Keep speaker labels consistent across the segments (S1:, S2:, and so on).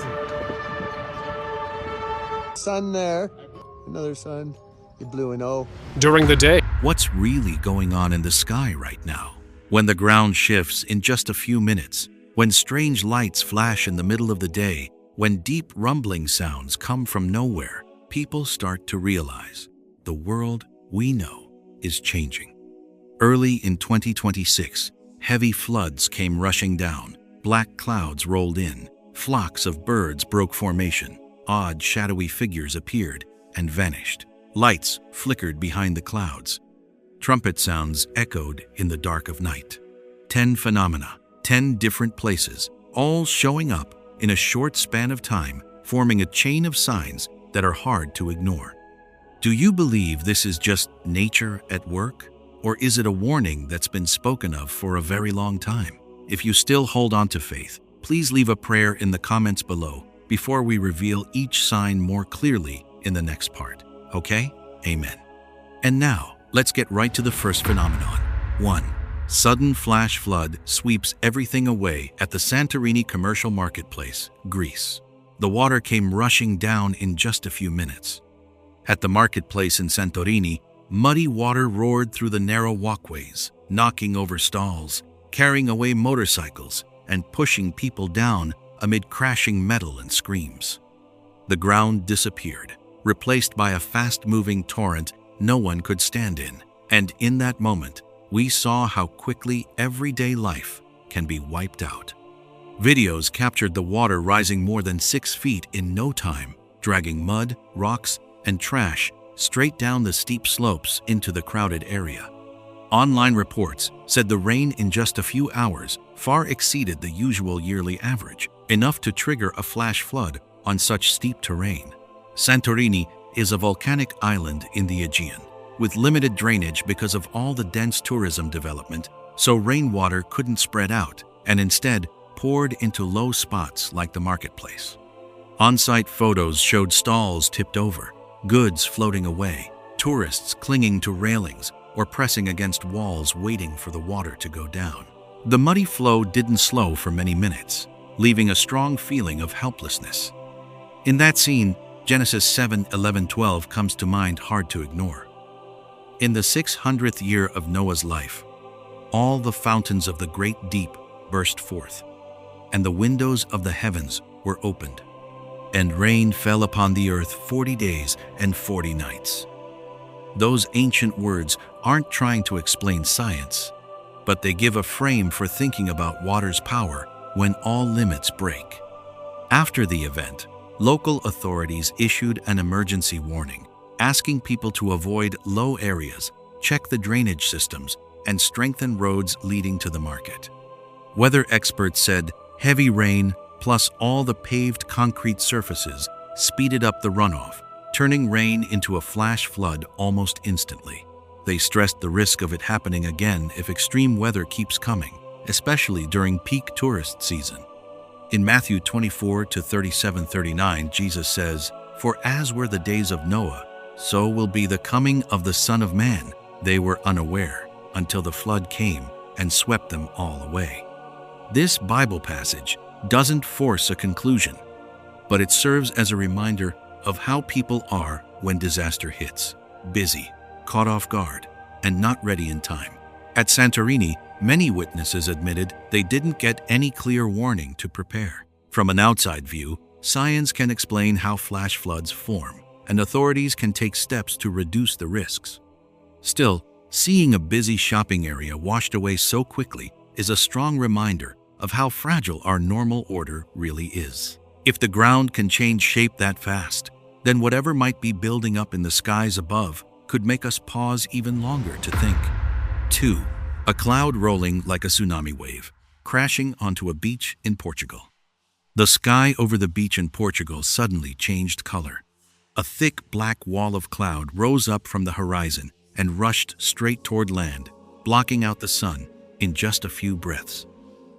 S1: crazy. Sun there. Another sun. You blew an O.
S2: During the day,
S3: What's really going on in the sky right now? When the ground shifts in just a few minutes, when strange lights flash in the middle of the day, when deep rumbling sounds come from nowhere, people start to realize the world we know is changing. Early in 2026, heavy floods came rushing down, black clouds rolled in, flocks of birds broke formation, odd shadowy figures appeared and vanished. Lights flickered behind the clouds. Trumpet sounds echoed in the dark of night. 10 phenomena, 10 different places, all showing up in a short span of time, forming a chain of signs that are hard to ignore. Do you believe this is just nature at work? Or is it a warning that's been spoken of for a very long time? If you still hold on to faith, please leave a prayer in the comments below before we reveal each sign more clearly in the next part. Okay? Amen. And now, let's get right to the first phenomenon. 1. Sudden flash flood sweeps everything away at the Santorini commercial marketplace, Greece. The water came rushing down in just a few minutes. At the marketplace in Santorini, muddy water roared through the narrow walkways, knocking over stalls, carrying away motorcycles, and pushing people down amid crashing metal and screams. The ground disappeared, replaced by a fast-moving torrent no one could stand in. And in that moment, we saw how quickly everyday life can be wiped out. Videos captured the water rising more than 6 feet in no time, dragging mud, rocks, and trash straight down the steep slopes into the crowded area. Online reports said the rain in just a few hours far exceeded the usual yearly average, enough to trigger a flash flood on such steep terrain. Santorini is a volcanic island in the Aegean, with limited drainage because of all the dense tourism development, so rainwater couldn't spread out and instead poured into low spots like the marketplace. On-site photos showed stalls tipped over, goods floating away, tourists clinging to railings or pressing against walls waiting for the water to go down. The muddy flow didn't slow for many minutes, leaving a strong feeling of helplessness. In that scene, Genesis 7:11-12 comes to mind, hard to ignore. In the 600th year of Noah's life, all the fountains of the great deep burst forth, and the windows of the heavens were opened, and rain fell upon the earth 40 days and 40 nights. Those ancient words aren't trying to explain science, but they give a frame for thinking about water's power when all limits break. After the event, local authorities issued an emergency warning, asking people to avoid low areas, check the drainage systems, and strengthen roads leading to the market. Weather experts said heavy rain plus all the paved concrete surfaces speeded up the runoff, turning rain into a flash flood almost instantly. They stressed the risk of it happening again if extreme weather keeps coming, especially during peak tourist season. In Matthew 24:37-39, Jesus says, "For as were the days of Noah, so will be the coming of the Son of Man. They were unaware until the flood came and swept them all away." This Bible passage doesn't force a conclusion, but it serves as a reminder of how people are when disaster hits: busy, caught off guard, and not ready in time. At Santorini, many witnesses admitted they didn't get any clear warning to prepare. From an outside view, science can explain how flash floods form, and authorities can take steps to reduce the risks. Still, seeing a busy shopping area washed away so quickly is a strong reminder of how fragile our normal order really is. If the ground can change shape that fast, then whatever might be building up in the skies above could make us pause even longer to think. 2. A cloud rolling like a tsunami wave, crashing onto a beach in Portugal. The sky over the beach in Portugal suddenly changed color. A thick black wall of cloud rose up from the horizon and rushed straight toward land, blocking out the sun in just a few breaths.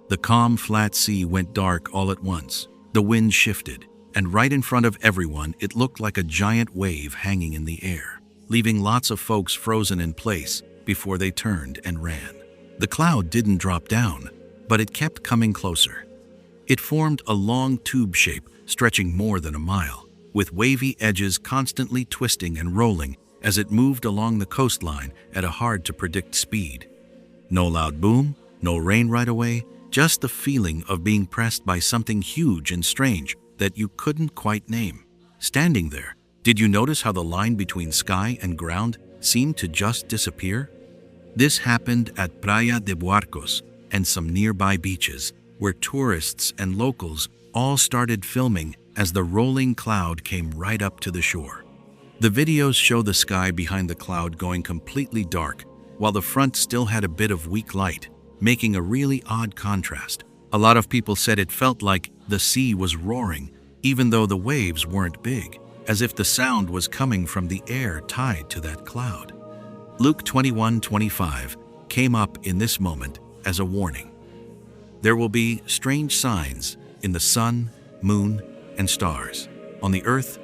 S3: The calm, flat sea went dark all at once. The wind shifted, and right in front of everyone, it looked like a giant wave hanging in the air, leaving lots of folks frozen in place before they turned and ran. The cloud didn't drop down, but it kept coming closer. It formed a long tube shape stretching more than a mile, with wavy edges constantly twisting and rolling as it moved along the coastline at a hard-to-predict speed. No loud boom, no rain right away, just the feeling of being pressed by something huge and strange that you couldn't quite name. Standing there, did you notice how the line between sky and ground seemed to just disappear? This happened at Praia de Buarcos and some nearby beaches, where tourists and locals all started filming as the rolling cloud came right up to the shore. The videos show the sky behind the cloud going completely dark, while the front still had a bit of weak light, making a really odd contrast. A lot of people said it felt like the sea was roaring, even though the waves weren't big, as if the sound was coming from the air tied to that cloud. Luke 21:25 came up in this moment as a warning. There will be strange signs in the sun, moon, and stars. On the earth,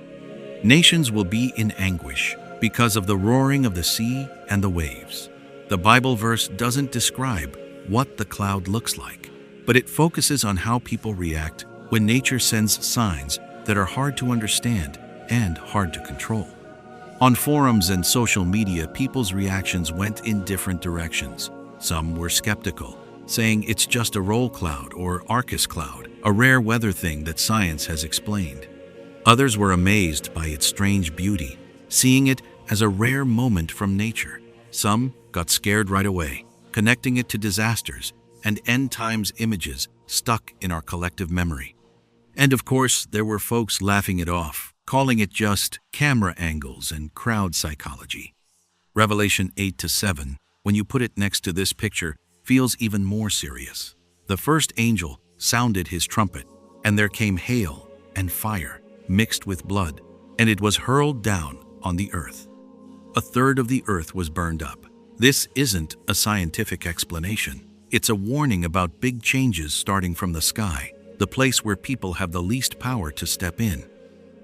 S3: nations will be in anguish because of the roaring of the sea and the waves. The Bible verse doesn't describe what the cloud looks like, but it focuses on how people react when nature sends signs that are hard to understand and hard to control. On forums and social media, people's reactions went in different directions. Some were skeptical, saying it's just a roll cloud or Arcus cloud, a rare weather thing that science has explained. Others were amazed by its strange beauty, seeing it as a rare moment from nature. Some got scared right away, connecting it to disasters and end times images stuck in our collective memory. And of course, there were folks laughing it off, calling it just camera angles and crowd psychology. Revelation 8-7, when you put it next to this picture, feels even more serious. The first angel sounded his trumpet, and there came hail and fire mixed with blood, and it was hurled down on the earth. A third of the earth was burned up. This isn't a scientific explanation. It's a warning about big changes starting from the sky, the place where people have the least power to step in.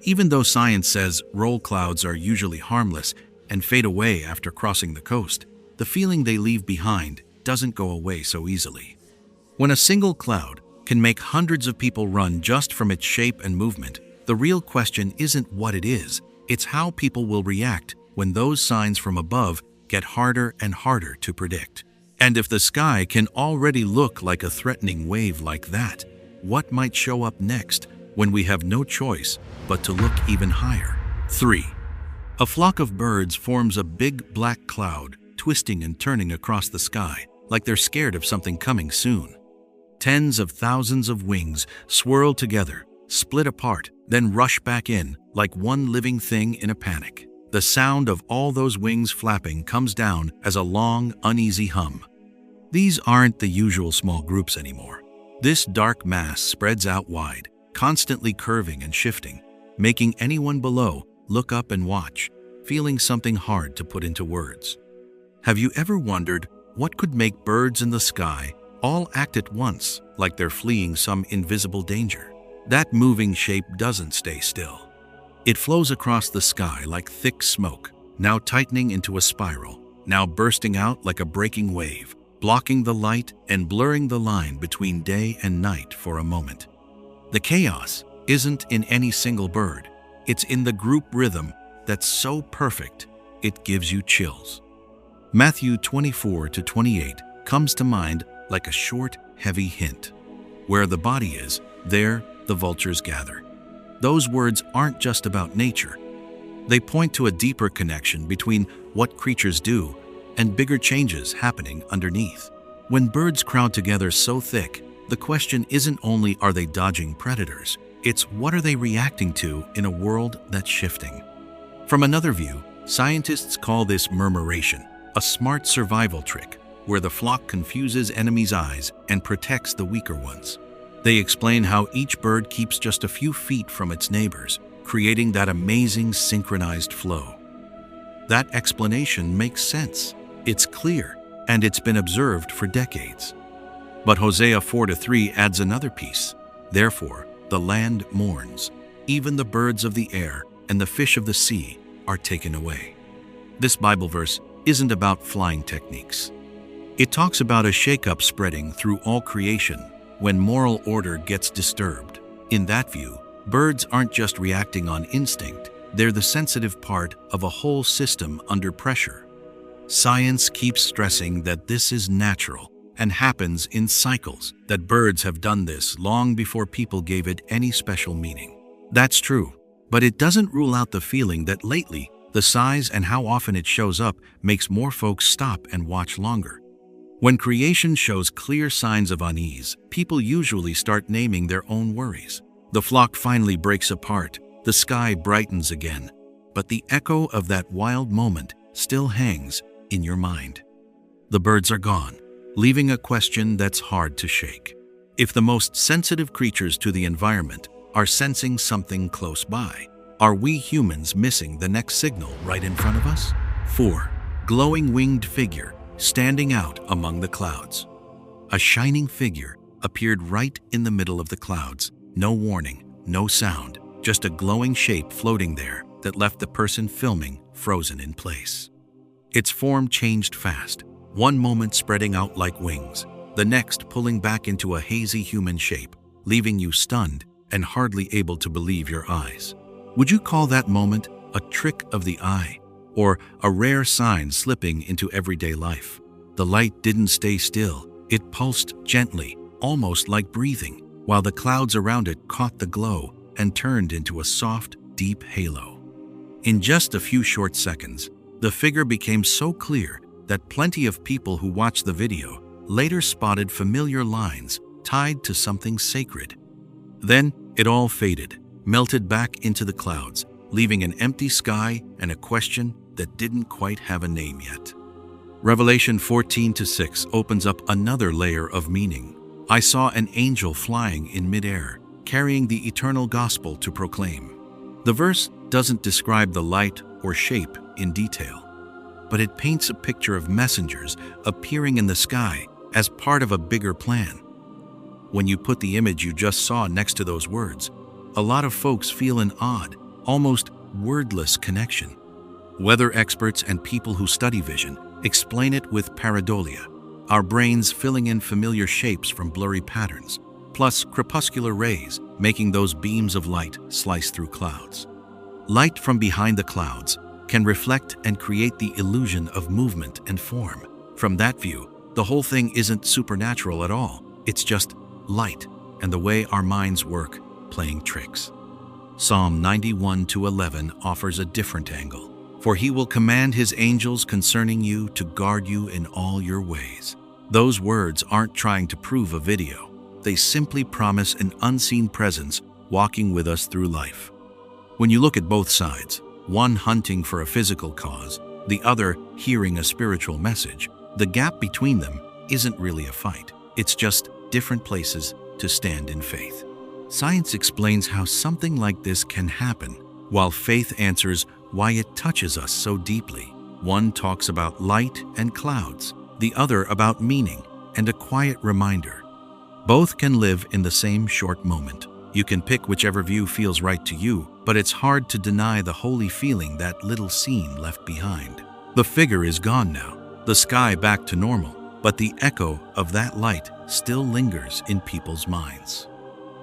S3: Even though science says roll clouds are usually harmless and fade away after crossing the coast, the feeling they leave behind doesn't go away so easily. When a single cloud can make hundreds of people run just from its shape and movement, the real question isn't what it is, it's how people will react when those signs from above get harder and harder to predict. And if the sky can already look like a threatening wave like that, what might show up next when we have no choice but to look even higher? 3. A flock of birds forms a big black cloud, twisting and turning across the sky, like they're scared of something coming soon. Tens of thousands of wings swirl together, split apart, then rush back in, like one living thing in a panic. The sound of all those wings flapping comes down as a long, uneasy hum. These aren't the usual small groups anymore. This dark mass spreads out wide, constantly curving and shifting, making anyone below look up and watch, feeling something hard to put into words. Have you ever wondered what could make birds in the sky all act at once, like they're fleeing some invisible danger? That moving shape doesn't stay still. It flows across the sky like thick smoke, now tightening into a spiral, now bursting out like a breaking wave, blocking the light and blurring the line between day and night for a moment. The chaos isn't in any single bird. It's in the group rhythm that's so perfect, it gives you chills. Matthew 24-28 comes to mind like a short, heavy hint. Where the body is, there the vultures gather. Those words aren't just about nature. They point to a deeper connection between what creatures do and bigger changes happening underneath. When birds crowd together so thick, the question isn't only are they dodging predators, it's what are they reacting to in a world that's shifting. From another view, scientists call this murmuration, a smart survival trick where the flock confuses enemies' eyes and protects the weaker ones. They explain how each bird keeps just a few feet from its neighbors, creating that amazing synchronized flow. That explanation makes sense. It's clear, and it's been observed for decades. But Hosea 4:3 adds another piece. Therefore, the land mourns. Even the birds of the air and the fish of the sea are taken away. This Bible verse isn't about flying techniques. It talks about a shakeup spreading through all creation when moral order gets disturbed. In that view, Birds aren't just reacting on instinct, they're the sensitive part of a whole system under pressure. Science keeps stressing that this is natural and happens in cycles, that birds have done this long before people gave it any special meaning. That's true, but it doesn't rule out the feeling that lately, the size and how often it shows up makes more folks stop and watch longer. When creation shows clear signs of unease, people usually start naming their own worries. The flock finally breaks apart, the sky brightens again, but the echo of that wild moment still hangs in your mind. The birds are gone, leaving a question that's hard to shake. If the most sensitive creatures to the environment are sensing something close by, are we humans missing the next signal right in front of us? 4. Glowing winged figure standing out among the clouds. A shining figure appeared right in the middle of the clouds. No warning, no sound, just a glowing shape floating there that left the person filming frozen in place. Its form changed fast, one moment spreading out like wings, the next pulling back into a hazy human shape, leaving you stunned and hardly able to believe your eyes. Would you call that moment a trick of the eye, or a rare sign slipping into everyday life? The light didn't stay still, it pulsed gently, almost like breathing, while the clouds around it caught the glow and turned into a soft, deep halo. In just a few short seconds, the figure became so clear that plenty of people who watched the video later spotted familiar lines tied to something sacred. Then it all faded, melted back into the clouds, leaving an empty sky and a question that didn't quite have a name yet. Revelation 14:6 opens up another layer of meaning. I saw an angel flying in midair, carrying the eternal gospel to proclaim. The verse doesn't describe the light or shape in detail, but it paints a picture of messengers appearing in the sky as part of a bigger plan. When you put the image you just saw next to those words, a lot of folks feel an odd, almost wordless connection. Weather experts and people who study vision explain it with pareidolia, our brains filling in familiar shapes from blurry patterns, plus crepuscular rays making those beams of light slice through clouds. Light from behind the clouds can reflect and create the illusion of movement and form. From that view, the whole thing isn't supernatural at all. It's just light and the way our minds work, playing tricks. Psalm 91:11 offers a different angle. For he will command his angels concerning you to guard you in all your ways. Those words aren't trying to prove a video. They simply promise an unseen presence walking with us through life. When you look at both sides, one hunting for a physical cause, the other hearing a spiritual message, the gap between them isn't really a fight. It's just different places to stand in faith. Science explains how something like this can happen, while faith answers why it touches us so deeply. One talks about light and clouds, the other about meaning and a quiet reminder. Both can live in the same short moment. You can pick whichever view feels right to you, but it's hard to deny the holy feeling that little scene left behind. The figure is gone now, the sky back to normal, but the echo of that light still lingers in people's minds.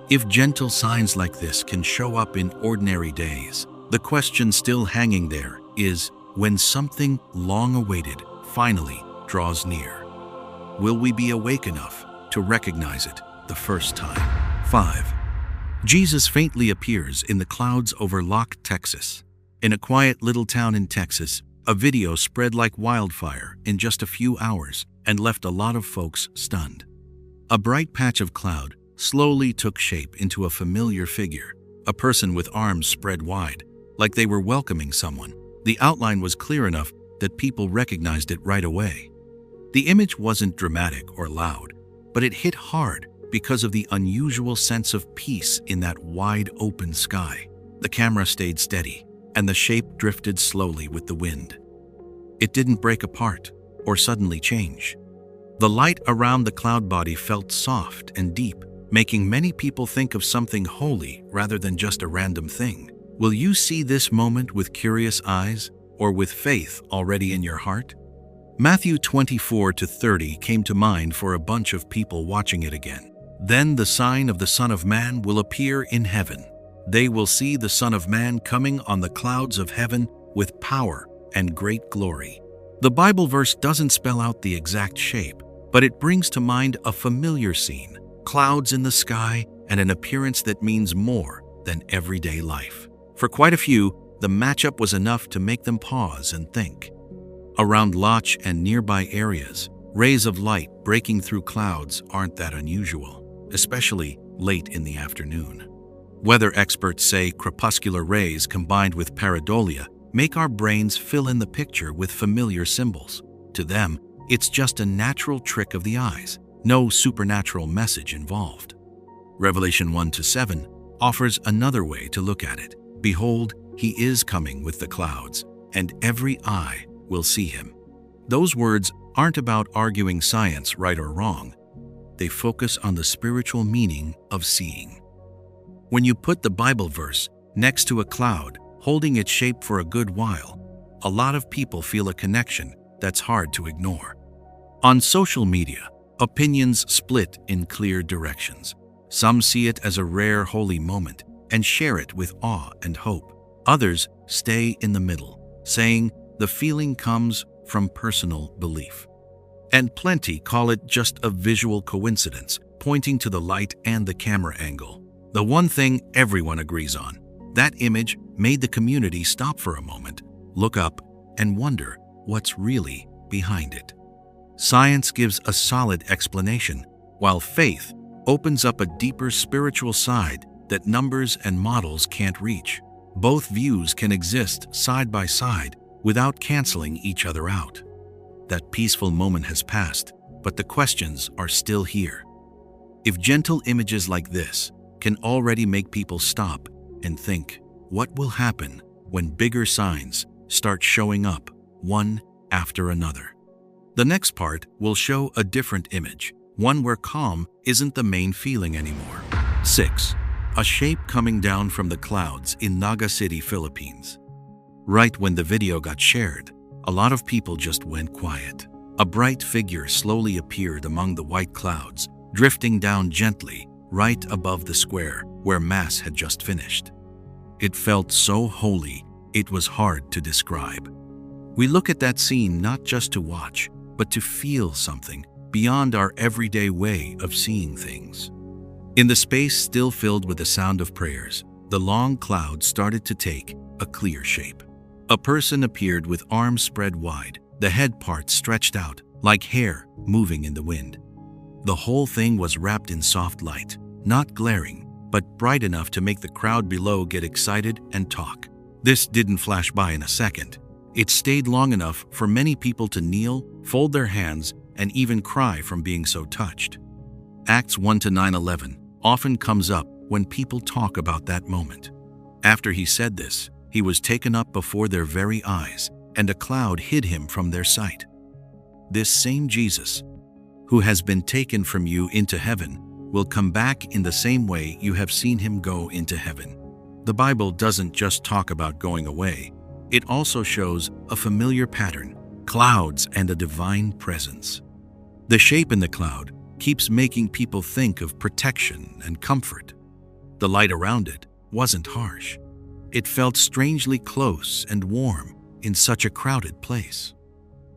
S3: If gentle signs like this can show up in ordinary days, the question still hanging there is, when something long awaited finally draws near, will we be awake enough to recognize it the first time? 5. Jesus faintly appears in the clouds over Locke, Texas. In a quiet little town in Texas, a video spread like wildfire in just a few hours and left a lot of folks stunned. A bright patch of cloud slowly took shape into a familiar figure, a person with arms spread wide, like they were welcoming someone. The outline was clear enough that people recognized it right away. The image wasn't dramatic or loud, but it hit hard because of the unusual sense of peace in that wide open sky. The camera stayed steady, and the shape drifted slowly with the wind. It didn't break apart or suddenly change. The light around the cloud body felt soft and deep, making many people think of something holy rather than just a random thing. Will you see this moment with curious eyes or with faith already in your heart? Matthew 24:30 came to mind for a bunch of people watching it again. Then the sign of the Son of Man will appear in heaven. They will see the Son of Man coming on the clouds of heaven with power and great glory. The Bible verse doesn't spell out the exact shape, but it brings to mind a familiar scene, clouds in the sky, and an appearance that means more than everyday life. For quite a few, the matchup was enough to make them pause and think. Around Loch and nearby areas, rays of light breaking through clouds aren't that unusual, especially late in the afternoon. Weather experts say crepuscular rays combined with pareidolia make our brains fill in the picture with familiar symbols. To them, it's just a natural trick of the eyes, no supernatural message involved. Revelation 1-7 offers another way to look at it. Behold, he is coming with the clouds, and every eye will see him. Those words aren't about arguing science right or wrong. They focus on the spiritual meaning of seeing. When you put the Bible verse next to a cloud, holding its shape for a good while, a lot of people feel a connection that's hard to ignore. On social media, opinions split in clear directions. Some see it as a rare holy moment and share it with awe and hope. Others stay in the middle, saying the feeling comes from personal belief. And plenty call it just a visual coincidence, pointing to the light and the camera angle. The one thing everyone agrees on, that image made the community stop for a moment, look up, and wonder what's really behind it. Science gives a solid explanation, while faith opens up a deeper spiritual side that numbers and models can't reach. Both views can exist side by side without canceling each other out. That peaceful moment has passed, but the questions are still here. If gentle images like this can already make people stop and think, what will happen when bigger signs start showing up one after another? The next part will show a different image, one where calm isn't the main feeling anymore. 6. A shape coming down from the clouds in Naga City, Philippines. Right when the video got shared, a lot of people just went quiet. A bright figure slowly appeared among the white clouds, drifting down gently right above the square where Mass had just finished. It felt so holy, it was hard to describe. We look at that scene not just to watch, but to feel something beyond our everyday way of seeing things. In the space still filled with the sound of prayers, the long cloud started to take a clear shape. A person appeared with arms spread wide, the head part stretched out, like hair moving in the wind. The whole thing was wrapped in soft light, not glaring, but bright enough to make the crowd below get excited and talk. This didn't flash by in a second. It stayed long enough for many people to kneel, fold their hands, and even cry from being so touched. Acts 1-9-11 often comes up when people talk about that moment. After he said this, he was taken up before their very eyes, and a cloud hid him from their sight. This same Jesus, who has been taken from you into heaven, will come back in the same way you have seen him go into heaven. The Bible doesn't just talk about going away. It also shows a familiar pattern, clouds and a divine presence. The shape in the cloud keeps making people think of protection and comfort. The light around it wasn't harsh. It felt strangely close and warm in such a crowded place.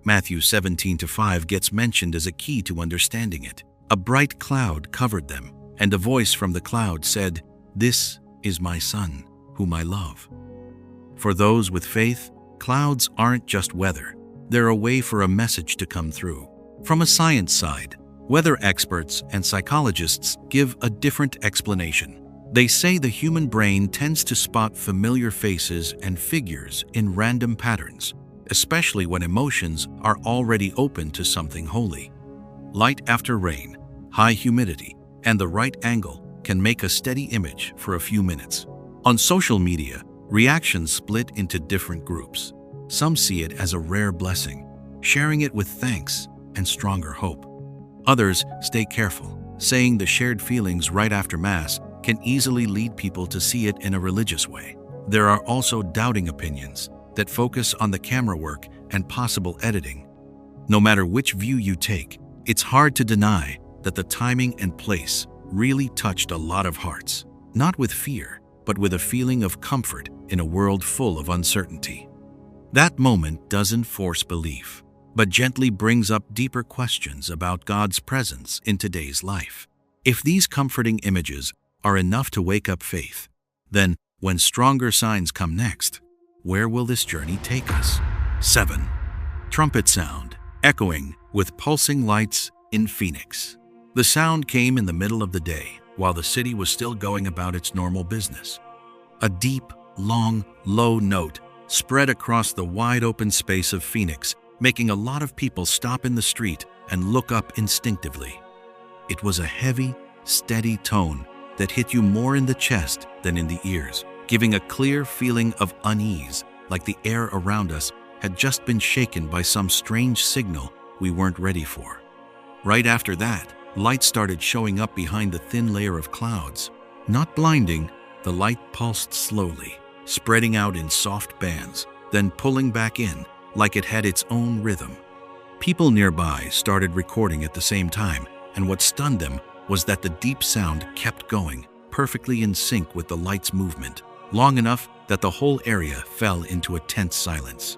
S3: Matthew 17-5 gets mentioned as a key to understanding it. A bright cloud covered them, and a voice from the cloud said, "This is my Son, whom I love." For those with faith, clouds aren't just weather. They're a way for a message to come through. From a science side, weather experts and psychologists give a different explanation. They say the human brain tends to spot familiar faces and figures in random patterns, especially when emotions are already open to something holy. Light after rain, high humidity, and the right angle can make a steady image for a few minutes. On social media, reactions split into different groups. Some see it as a rare blessing, sharing it with thanks and stronger hope. Others stay careful, saying the shared feelings right after Mass can easily lead people to see it in a religious way. There are also doubting opinions that focus on the camera work and possible editing. No matter which view you take, it's hard to deny that the timing and place really touched a lot of hearts, not with fear, but with a feeling of comfort in a world full of uncertainty. That moment doesn't force belief, but gently brings up deeper questions about God's presence in today's life. If these comforting images are enough to wake up faith, then when stronger signs come next, where will this journey take us? 7. Trumpet sound, echoing with pulsing lights in Phoenix. The sound came in the middle of the day, while the city was still going about its normal business. A deep, long, low note spread across the wide-open space of Phoenix, making a lot of people stop in the street and look up instinctively. It was a heavy, steady tone that hit you more in the chest than in the ears, giving a clear feeling of unease, like the air around us had just been shaken by some strange signal we weren't ready for. Right after that, light started showing up behind the thin layer of clouds. Not blinding, the light pulsed slowly, spreading out in soft bands, then pulling back in like it had its own rhythm. People nearby started recording at the same time, and what stunned them was that the deep sound kept going, perfectly in sync with the light's movement, long enough that the whole area fell into a tense silence.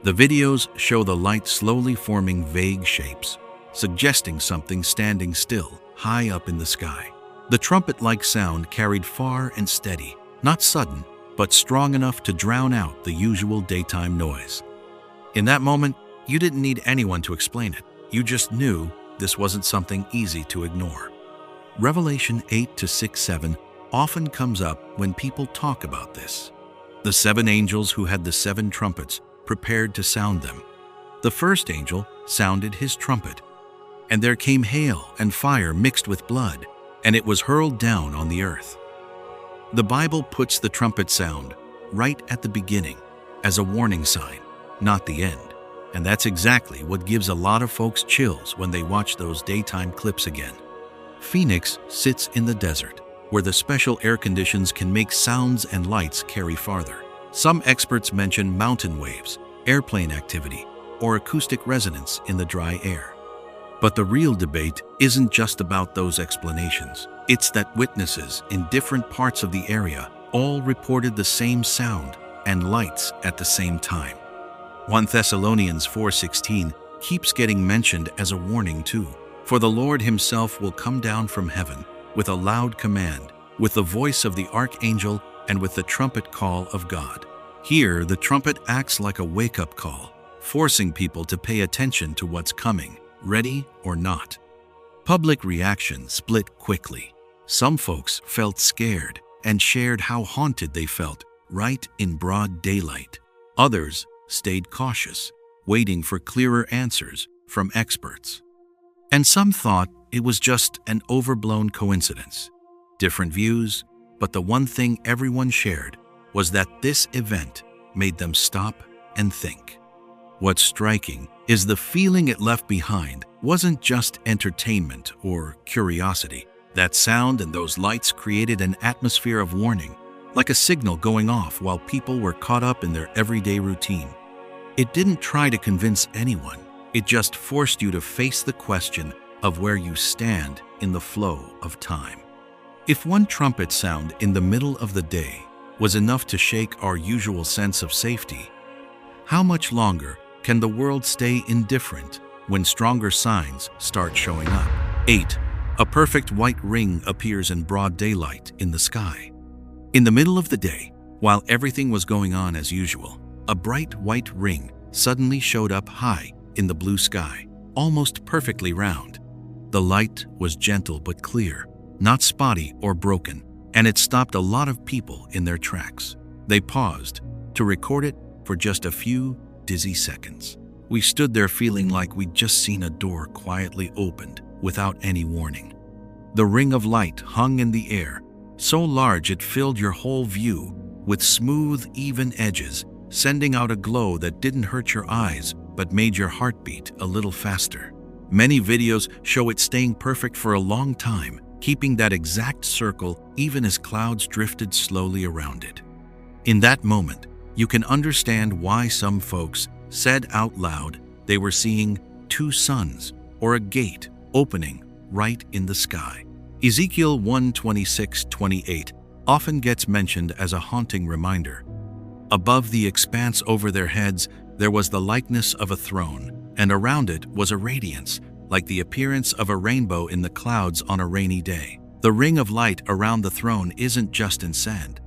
S3: The videos show the light slowly forming vague shapes, suggesting something standing still, high up in the sky. The trumpet-like sound carried far and steady, not sudden, but strong enough to drown out the usual daytime noise. In that moment, you didn't need anyone to explain it. You just knew this wasn't something easy to ignore. Revelation 8-6-7 often comes up when people talk about this. The 7 angels who had the 7 trumpets prepared to sound them. The first angel sounded his trumpet, and there came hail and fire mixed with blood, and it was hurled down on the earth. The Bible puts the trumpet sound right at the beginning as a warning sign, not the end. And that's exactly what gives a lot of folks chills when they watch those daytime clips again. Phoenix sits in the desert, where the special air conditions can make sounds and lights carry farther. Some experts mention mountain waves, airplane activity, or acoustic resonance in the dry air. But the real debate isn't just about those explanations. It's that witnesses in different parts of the area all reported the same sound and lights at the same time. 1 Thessalonians 4:16 keeps getting mentioned as a warning too. For the Lord himself will come down from heaven with a loud command, with the voice of the archangel and with the trumpet call of God. Here, the trumpet acts like a wake-up call, forcing people to pay attention to what's coming, ready or not. Public reaction split quickly. Some folks felt scared and shared how haunted they felt right in broad daylight. Others stayed cautious, waiting for clearer answers from experts. And some thought it was just an overblown coincidence. Different views, but the one thing everyone shared was that this event made them stop and think. What's striking is the feeling it left behind wasn't just entertainment or curiosity. That sound and those lights created an atmosphere of warning, like a signal going off while people were caught up in their everyday routine. It didn't try to convince anyone. It just forced you to face the question of where you stand in the flow of time. If one trumpet sound in the middle of the day was enough to shake our usual sense of safety, how much longer can the world stay indifferent when stronger signs start showing up? 8. A perfect white ring appears in broad daylight in the sky. In the middle of the day, while everything was going on as usual, a bright white ring suddenly showed up high in the blue sky, almost perfectly round. The light was gentle but clear, not spotty or broken, and it stopped a lot of people in their tracks. They paused to record it for just a few dizzy seconds. We stood there feeling like we'd just seen a door quietly opened without any warning. The ring of light hung in the air, so large it filled your whole view with smooth, even edges, sending out a glow that didn't hurt your eyes but made your heart beat a little faster. Many videos show it staying perfect for a long time, keeping that exact circle even as clouds drifted slowly around it. In that moment, you can understand why some folks said out loud they were seeing 2 suns or a gate opening right in the sky. Ezekiel 1:26-28 often gets mentioned as a haunting reminder. Above the expanse over their heads, there was the likeness of a throne, and around it was a radiance, like the appearance of a rainbow in the clouds on a rainy day. The ring of light around the throne isn't just in sand.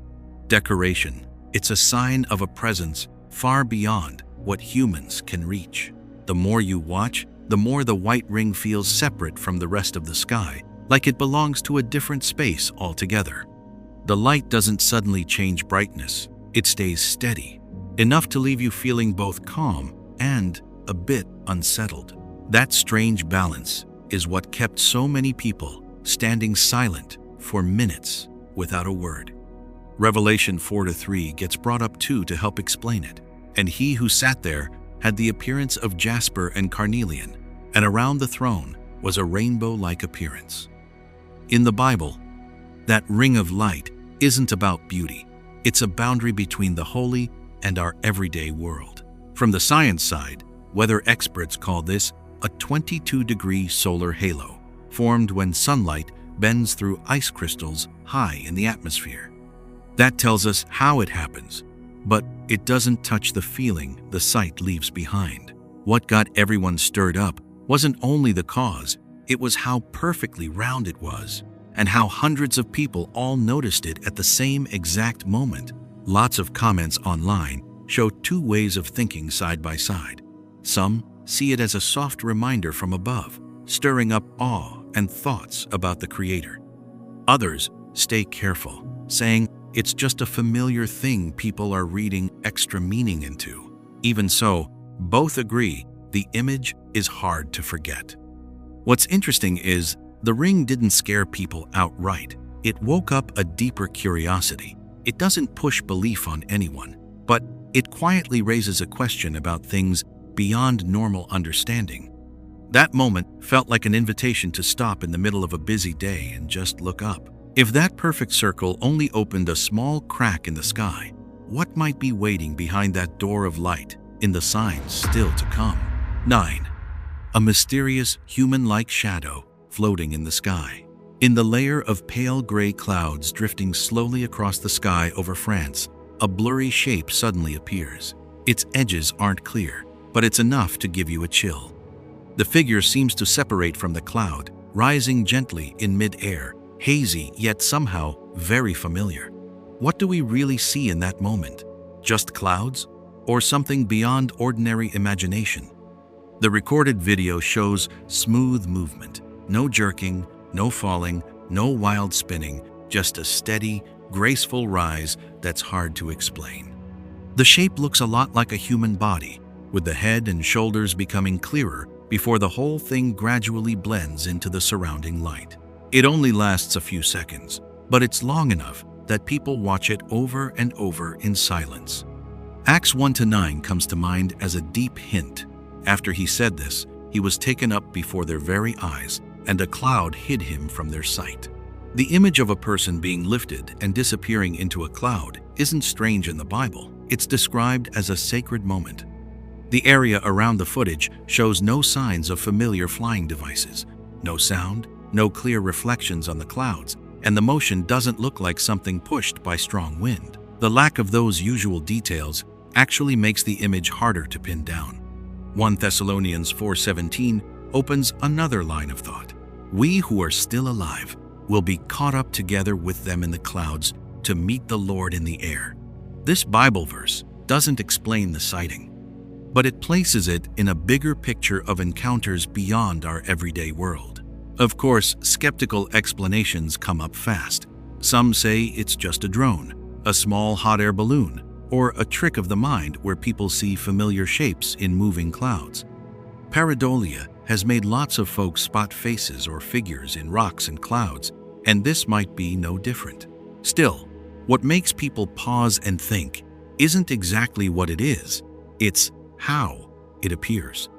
S3: Decoration. It's a sign of a presence far beyond what humans can reach. The more you watch, the more the white ring feels separate from the rest of the sky, like it belongs to a different space altogether. The light doesn't suddenly change brightness. It stays steady, enough to leave you feeling both calm and a bit unsettled. That strange balance is what kept so many people standing silent for minutes without a word. Revelation 4:3 gets brought up too to help explain it. And he who sat there had the appearance of jasper and carnelian, and around the throne was a rainbow-like appearance. In the Bible, that ring of light isn't about beauty. It's a boundary between the holy and our everyday world. From the science side, weather experts call this a 22-degree solar halo, formed when sunlight bends through ice crystals high in the atmosphere. That tells us how it happens, but it doesn't touch the feeling the sight leaves behind. What got everyone stirred up wasn't only the cause, it was how perfectly round it was, and how hundreds of people all noticed it at the same exact moment. Lots of comments online show two ways of thinking side by side. Some see it as a soft reminder from above, stirring up awe and thoughts about the Creator. Others stay careful, saying it's just a familiar thing people are reading extra meaning into. Even so, both agree the image is hard to forget. What's interesting is the ring didn't scare people outright. It woke up a deeper curiosity. It doesn't push belief on anyone, but it quietly raises a question about things beyond normal understanding. That moment felt like an invitation to stop in the middle of a busy day and just look up. If that perfect circle only opened a small crack in the sky, what might be waiting behind that door of light in the signs still to come? 9. A mysterious human-like shadow floating in the sky. In the layer of pale gray clouds drifting slowly across the sky over France, a blurry shape suddenly appears. Its edges aren't clear, but it's enough to give you a chill. The figure seems to separate from the cloud, rising gently in mid-air, hazy yet somehow very familiar. What do we really see in that moment? Just clouds? Or something beyond ordinary imagination? The recorded video shows smooth movement, no jerking, no falling, no wild spinning, just a steady, graceful rise that's hard to explain. The shape looks a lot like a human body, with the head and shoulders becoming clearer before the whole thing gradually blends into the surrounding light. It only lasts a few seconds, but it's long enough that people watch it over and over in silence. Acts 1-9 comes to mind as a deep hint. After he said this, he was taken up before their very eyes, and a cloud hid him from their sight. The image of a person being lifted and disappearing into a cloud isn't strange in the Bible. It's described as a sacred moment. The area around the footage shows no signs of familiar flying devices, no sound, no clear reflections on the clouds, and the motion doesn't look like something pushed by strong wind. The lack of those usual details actually makes the image harder to pin down. 1 Thessalonians 4:17 opens another line of thought. We who are still alive will be caught up together with them in the clouds to meet the Lord in the air. This Bible verse doesn't explain the sighting, but it places it in a bigger picture of encounters beyond our everyday world. Of course, skeptical explanations come up fast. Some say it's just a drone, a small hot air balloon, or a trick of the mind where people see familiar shapes in moving clouds. Pareidolia has made lots of folks spot faces or figures in rocks and clouds, and this might be no different. Still, what makes people pause and think isn't exactly what it is, it's how it appears.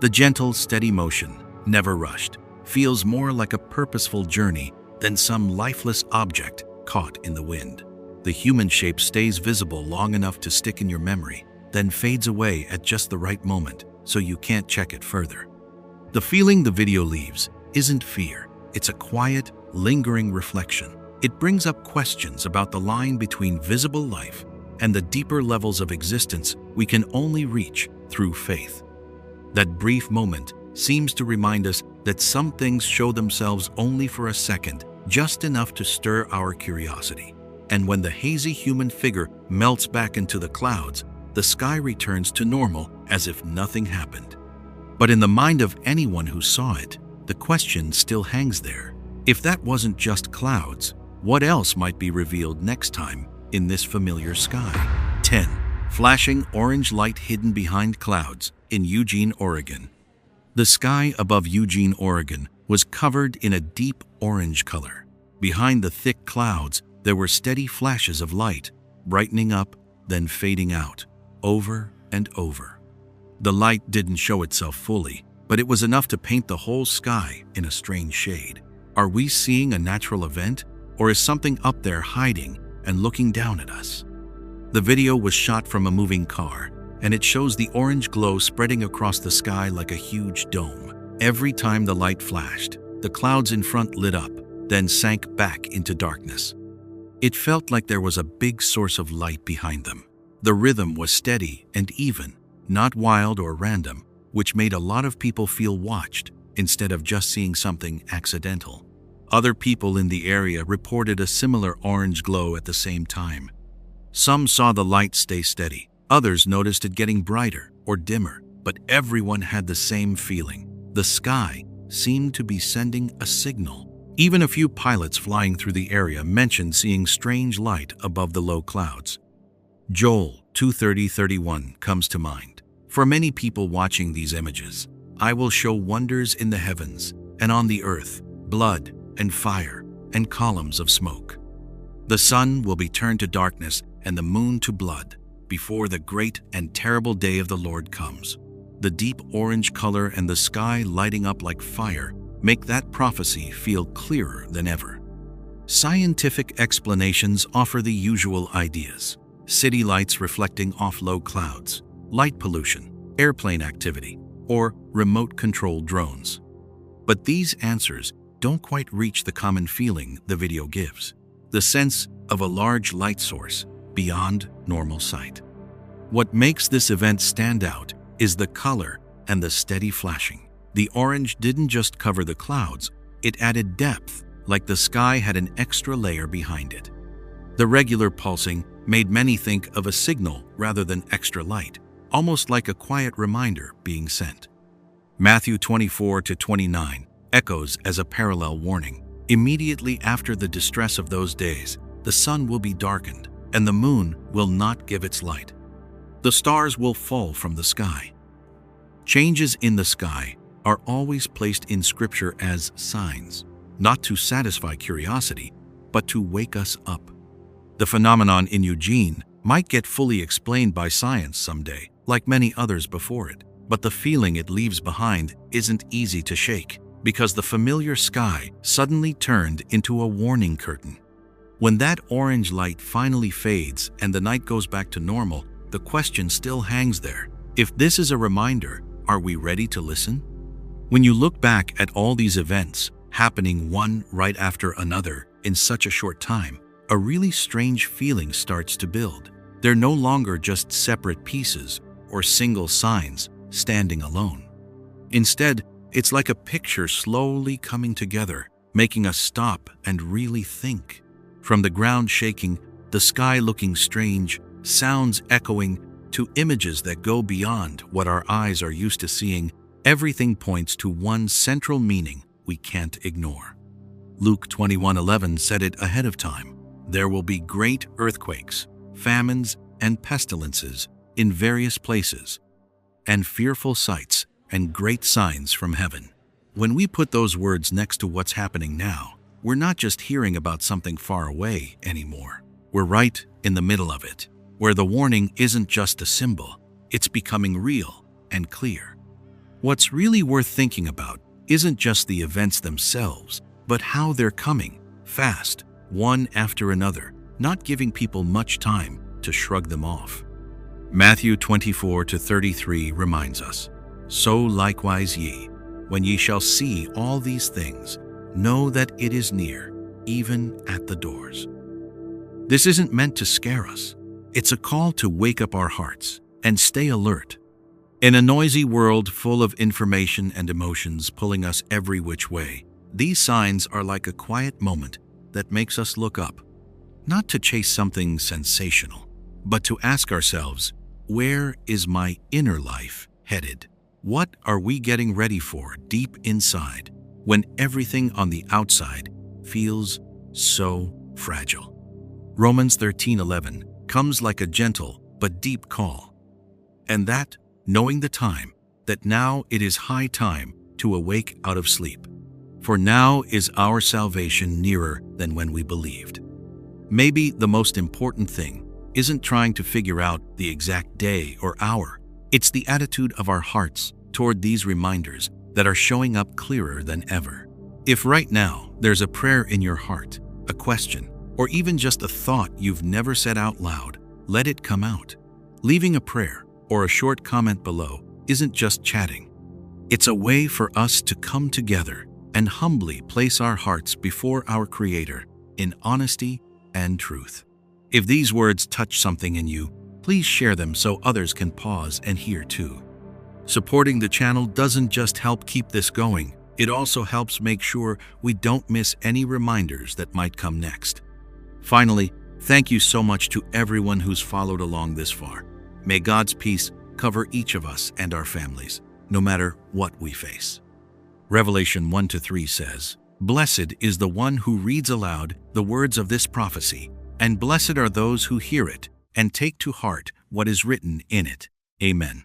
S3: The gentle, steady motion, never rushed, feels more like a purposeful journey than some lifeless object caught in the wind. The human shape stays visible long enough to stick in your memory, then fades away at just the right moment so you can't check it further. The feeling the video leaves isn't fear, it's a quiet, lingering reflection. It brings up questions about the line between visible life and the deeper levels of existence we can only reach through faith. That brief moment seems to remind us that some things show themselves only for a second, just enough to stir our curiosity. And when the hazy human figure melts back into the clouds, the sky returns to normal as if nothing happened. But in the mind of anyone who saw it, the question still hangs there. If that wasn't just clouds, what else might be revealed next time in this familiar sky? 10. Flashing orange light hidden behind clouds in Eugene, Oregon. The sky above Eugene, Oregon was covered in a deep orange color. Behind the thick clouds, there were steady flashes of light, brightening up, then fading out, over and over. The light didn't show itself fully, but it was enough to paint the whole sky in a strange shade. Are we seeing a natural event, or is something up there hiding and looking down at us? The video was shot from a moving car, and it shows the orange glow spreading across the sky like a huge dome. Every time the light flashed, the clouds in front lit up, then sank back into darkness. It felt like there was a big source of light behind them. The rhythm was steady and even, not wild or random, which made a lot of people feel watched instead of just seeing something accidental. Other people in the area reported a similar orange glow at the same time. Some saw the light stay steady, others noticed it getting brighter or dimmer, but everyone had the same feeling. The sky seemed to be sending a signal. Even a few pilots flying through the area mentioned seeing strange light above the low clouds. Joel 2:30-31 comes to mind. For many people watching these images, I will show wonders in the heavens and on the earth, blood and fire and columns of smoke. The sun will be turned to darkness and the moon to blood before the great and terrible day of the Lord comes. The deep orange color and the sky lighting up like fire make that prophecy feel clearer than ever. Scientific explanations offer the usual ideas: city lights reflecting off low clouds, light pollution, airplane activity, or remote-controlled drones. But these answers don't quite reach the common feeling the video gives: the sense of a large light source beyond normal sight. What makes this event stand out is the color and the steady flashing. The orange didn't just cover the clouds, it added depth, like the sky had an extra layer behind it. The regular pulsing made many think of a signal rather than extra light, almost like a quiet reminder being sent. Matthew 24-29 echoes as a parallel warning. Immediately after the distress of those days, the sun will be darkened, and the moon will not give its light. The stars will fall from the sky. Changes in the sky are always placed in Scripture as signs, not to satisfy curiosity, but to wake us up. The phenomenon in Eugene might get fully explained by science someday, like many others before it, but the feeling it leaves behind isn't easy to shake, because the familiar sky suddenly turned into a warning curtain. When that orange light finally fades and the night goes back to normal, the question still hangs there. If this is a reminder, are we ready to listen? When you look back at all these events, happening one right after another in such a short time, a really strange feeling starts to build. They're no longer just separate pieces or single signs standing alone. Instead, it's like a picture slowly coming together, making us stop and really think. From the ground shaking, the sky looking strange, sounds echoing, to images that go beyond what our eyes are used to seeing, everything points to one central meaning we can't ignore. Luke 21:11 said it ahead of time. There will be great earthquakes, famines, and pestilences in various places, and fearful sights and great signs from heaven. When we put those words next to what's happening now, we're not just hearing about something far away anymore. We're right in the middle of it, where the warning isn't just a symbol, it's becoming real and clear. What's really worth thinking about isn't just the events themselves, but how they're coming, fast, one after another, not giving people much time to shrug them off. Matthew 24-33 reminds us, "So likewise ye, when ye shall see all these things, know that it is near, even at the doors. This isn't meant to scare us. It's a call to wake up our hearts and stay alert. In a noisy world full of information and emotions pulling us every which way, these signs are like a quiet moment that makes us look up, not to chase something sensational, but to ask ourselves, where is my inner life headed? What are we getting ready for deep inside when everything on the outside feels so fragile? Romans 13:11 comes like a gentle but deep call. And that, knowing the time, that now it is high time to awake out of sleep. For now is our salvation nearer than when we believed. Maybe the most important thing isn't trying to figure out the exact day or hour. It's the attitude of our hearts toward these reminders that are showing up clearer than ever. If right now there's a prayer in your heart, a question, or even just a thought you've never said out loud, let it come out. Leaving a prayer or a short comment below isn't just chatting. It's a way for us to come together and humbly place our hearts before our Creator in honesty and truth. If these words touch something in you, please share them so others can pause and hear too. Supporting the channel doesn't just help keep this going, it also helps make sure we don't miss any reminders that might come next. Finally, thank you so much to everyone who's followed along this far. May God's peace cover each of us and our families, no matter what we face. Revelation 1-3 says, "Blessed is the one who reads aloud the words of this prophecy, and blessed are those who hear it and take to heart what is written in it." Amen.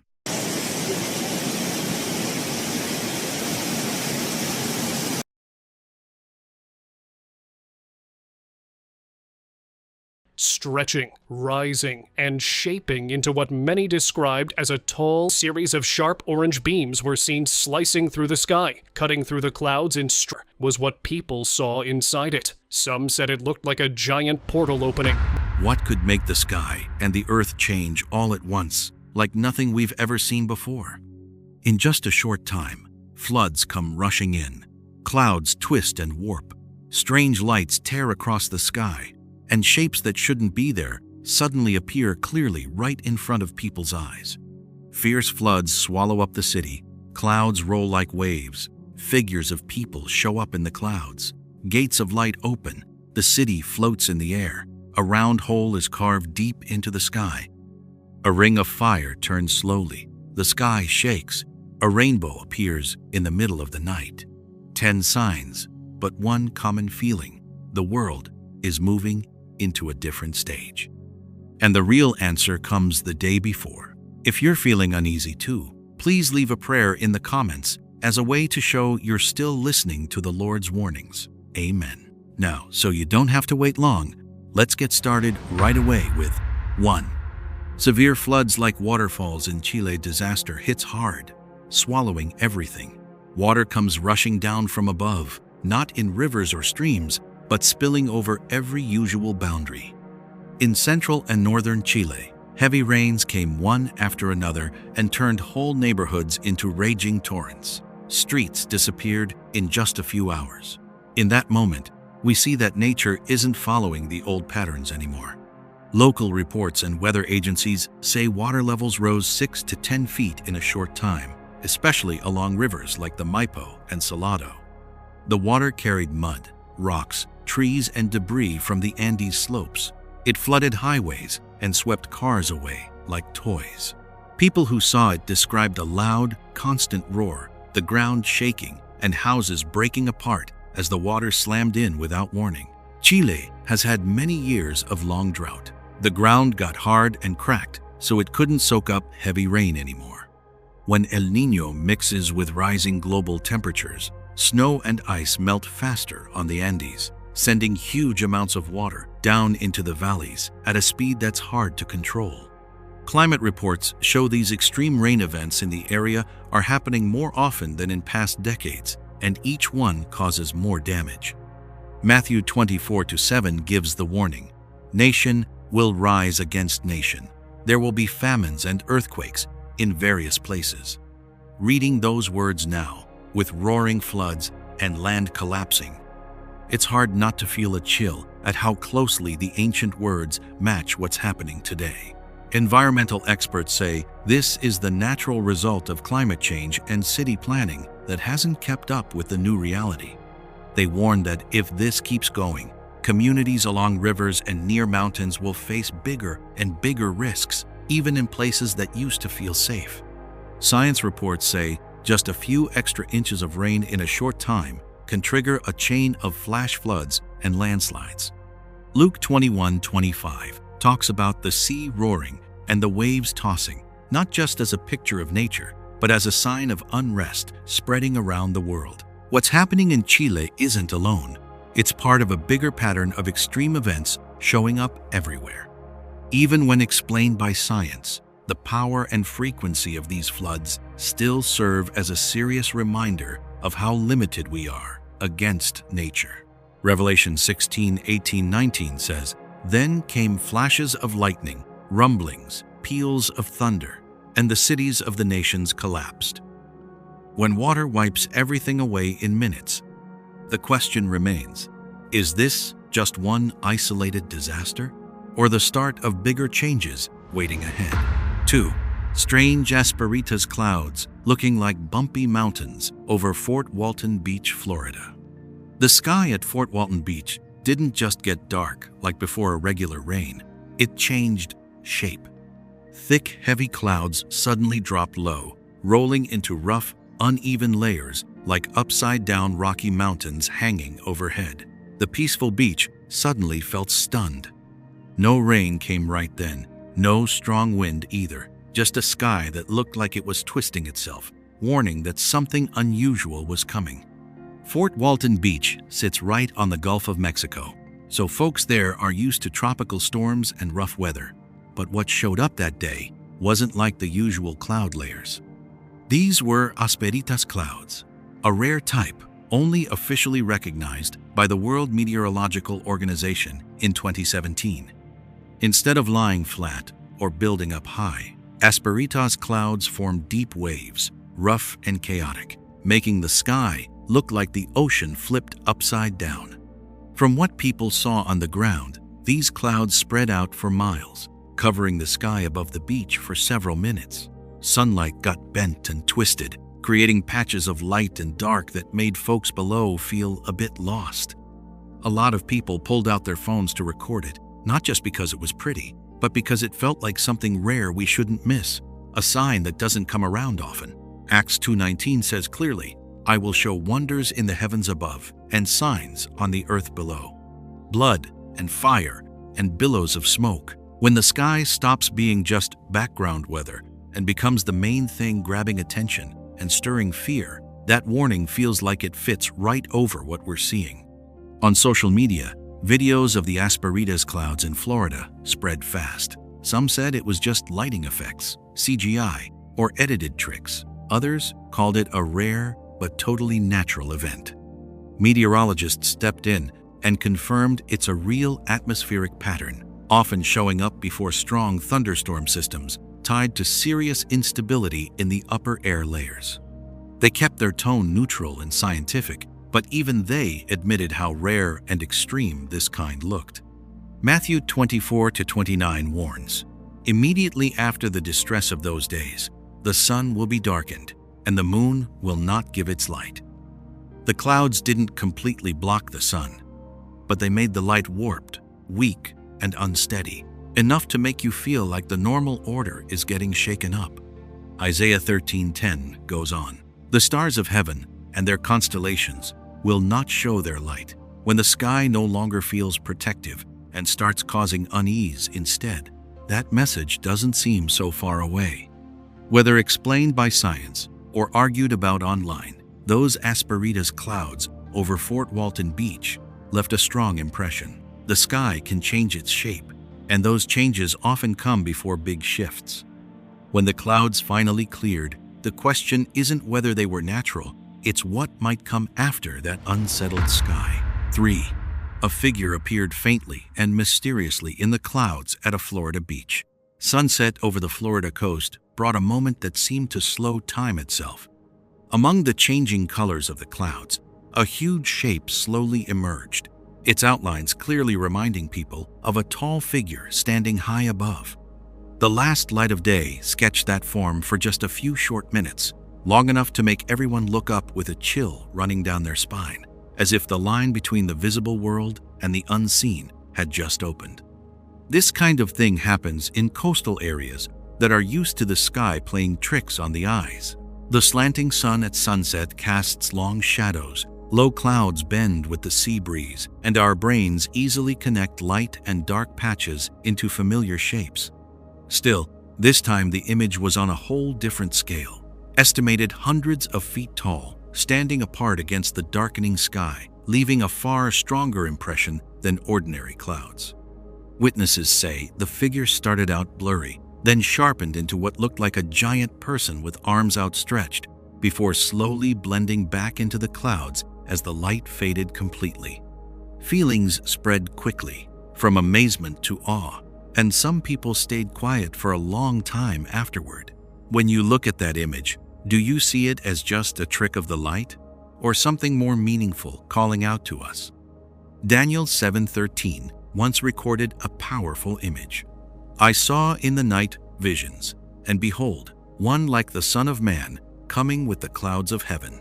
S2: Stretching, rising, and shaping into what many described as a tall series of sharp orange beams were seen slicing through the sky, cutting through the clouds was what people saw inside it. Some said it looked like a giant portal opening.
S3: What could make the sky and the earth change all at once, like nothing we've ever seen before? In just a short time, floods come rushing in, clouds twist and warp, strange lights tear across the sky, and shapes that shouldn't be there suddenly appear clearly right in front of people's eyes. Fierce floods swallow up the city, clouds roll like waves, figures of people show up in the clouds, gates of light open, the city floats in the air, a round hole is carved deep into the sky. A ring of fire turns slowly, the sky shakes, a rainbow appears in the middle of the night. 10 signs, but one common feeling: the world is moving into a different stage. And the real answer comes the day before. If you're feeling uneasy too, please leave a prayer in the comments as a way to show you're still listening to the Lord's warnings. Amen. Now, so you don't have to wait long, let's get started right away with 1. Severe floods like waterfalls in Chile. Disaster hits hard, swallowing everything. Water comes rushing down from above, not in rivers or streams, but spilling over every usual boundary. In central and northern Chile, heavy rains came one after another and turned whole neighborhoods into raging torrents. Streets disappeared in just a few hours. In that moment, we see that nature isn't following the old patterns anymore. Local reports and weather agencies say water levels rose 6 to 10 feet in a short time, especially along rivers like the Maipo and Salado. The water carried mud, rocks, trees, and debris from the Andes slopes. It flooded highways and swept cars away like toys. People who saw it described a loud, constant roar, the ground shaking, and houses breaking apart as the water slammed in without warning. Chile has had many years of long drought. The ground got hard and cracked, so it couldn't soak up heavy rain anymore. When El Niño mixes with rising global temperatures, snow and ice melt faster on the Andes, sending huge amounts of water down into the valleys at a speed that's hard to control. Climate reports show these extreme rain events in the area are happening more often than in past decades, and each one causes more damage. Matthew 24:7 gives the warning: "Nation will rise against nation. There will be famines and earthquakes in various places." Reading those words now, with roaring floods and land collapsing, It's hard not to feel a chill at how closely the ancient words match what's happening today. Environmental experts say this is the natural result of climate change and city planning that hasn't kept up with the new reality. They warn that if this keeps going, communities along rivers and near mountains will face bigger and bigger risks, even in places that used to feel safe. Science reports say just a few extra inches of rain in a short time can trigger a chain of flash floods and landslides. Luke 21:25 talks about the sea roaring and the waves tossing, not just as a picture of nature, but as a sign of unrest spreading around the world. What's happening in Chile isn't alone. It's part of a bigger pattern of extreme events showing up everywhere. Even when explained by science, the power and frequency of these floods still serve as a serious reminder of how limited we are against nature. Revelation 16:18-19 says, "Then came flashes of lightning, rumblings, peals of thunder, and the cities of the nations collapsed." When water wipes everything away in minutes, the question remains, is this just one isolated disaster, or the start of bigger changes waiting ahead? 2. Strange asperitas clouds looking like bumpy mountains over Fort Walton Beach, Florida. The sky at Fort Walton Beach didn't just get dark like before a regular rain. It changed shape. Thick, heavy clouds suddenly dropped low, rolling into rough, uneven layers like upside-down rocky mountains hanging overhead. The peaceful beach suddenly felt stunned. No rain came right then, no strong wind either, just a sky that looked like it was twisting itself, warning that something unusual was coming. Fort Walton Beach sits right on the Gulf of Mexico, so folks there are used to tropical storms and rough weather. But what showed up that day wasn't like the usual cloud layers. These were asperitas clouds, a rare type only officially recognized by the World Meteorological Organization in 2017. Instead of lying flat or building up high, asperitas clouds form deep waves, rough and chaotic, making the sky look like the ocean flipped upside down. From what people saw on the ground, these clouds spread out for miles, covering the sky above the beach for several minutes. Sunlight got bent and twisted, creating patches of light and dark that made folks below feel a bit lost. A lot of people pulled out their phones to record it, not just because it was pretty, but because it felt like something rare we shouldn't miss, a sign that doesn't come around often. Acts 2:19 says clearly, "I will show wonders in the heavens above and signs on the earth below. Blood and fire and billows of smoke." When the sky stops being just background weather and becomes the main thing grabbing attention and stirring fear, that warning feels like it fits right over what we're seeing. On social media, videos of the asperitas clouds in Florida spread fast. Some said it was just lighting effects, CGI, or edited tricks. Others called it a rare but totally natural event. Meteorologists stepped in and confirmed it's a real atmospheric pattern, often showing up before strong thunderstorm systems tied to serious instability in the upper air layers. They kept their tone neutral and scientific, but even they admitted how rare and extreme this kind looked. Matthew 24-29 warns, "Immediately after the distress of those days, the sun will be darkened, and the moon will not give its light." The clouds didn't completely block the sun, but they made the light warped, weak, and unsteady, enough to make you feel like the normal order is getting shaken up. Isaiah 13:10 goes on, "The stars of heaven and their constellations will not show their light." When the sky no longer feels protective and starts causing unease instead, that message doesn't seem so far away. Whether explained by science or argued about online, those asperitas clouds over Fort Walton Beach left a strong impression. The sky can change its shape, and those changes often come before big shifts. When the clouds finally cleared, the question isn't whether they were natural, it's what might come after that unsettled sky. 3. A figure appeared faintly and mysteriously in the clouds at a Florida beach. Sunset over the Florida coast brought a moment that seemed to slow time itself. Among the changing colors of the clouds, a huge shape slowly emerged, its outlines clearly reminding people of a tall figure standing high above. The last light of day sketched that form for just a few short minutes, long enough to make everyone look up with a chill running down their spine, as if the line between the visible world and the unseen had just opened. This kind of thing happens in coastal areas that are used to the sky playing tricks on the eyes. The slanting sun at sunset casts long shadows, low clouds bend with the sea breeze, and our brains easily connect light and dark patches into familiar shapes. Still, this time the image was on a whole different scale, estimated hundreds of feet tall, standing apart against the darkening sky, leaving a far stronger impression than ordinary clouds. Witnesses say the figure started out blurry, then sharpened into what looked like a giant person with arms outstretched, before slowly blending back into the clouds as the light faded completely. Feelings spread quickly, from amazement to awe, and some people stayed quiet for a long time afterward. When you look at that image, do you see it as just a trick of the light, or something more meaningful calling out to us? Daniel 7:13 once recorded a powerful image. "I saw in the night visions, and behold, one like the Son of Man coming with the clouds of heaven."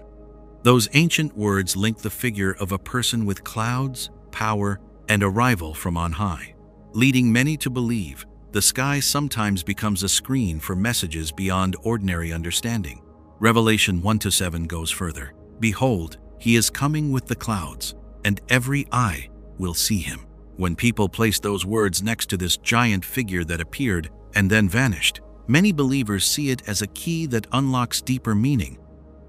S3: Those ancient words link the figure of a person with clouds, power, and arrival from on high, leading many to believe the sky sometimes becomes a screen for messages beyond ordinary understanding. Revelation 1-7 goes further. "Behold, he is coming with the clouds, and every eye will see him." When people place those words next to this giant figure that appeared and then vanished, many believers see it as a key that unlocks deeper meaning,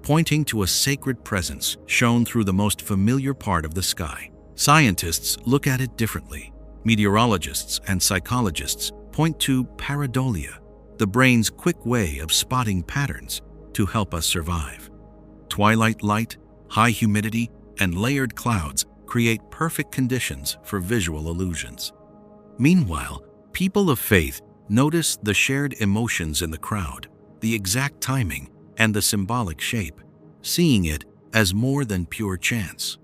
S3: pointing to a sacred presence shown through the most familiar part of the sky. Scientists look at it differently. Meteorologists and psychologists point to pareidolia, the brain's quick way of spotting patterns to help us survive. Twilight light, high humidity, and layered clouds create perfect conditions for visual illusions. Meanwhile, people of faith notice the shared emotions in the crowd, the exact timing, and the symbolic shape, seeing it as more than pure chance.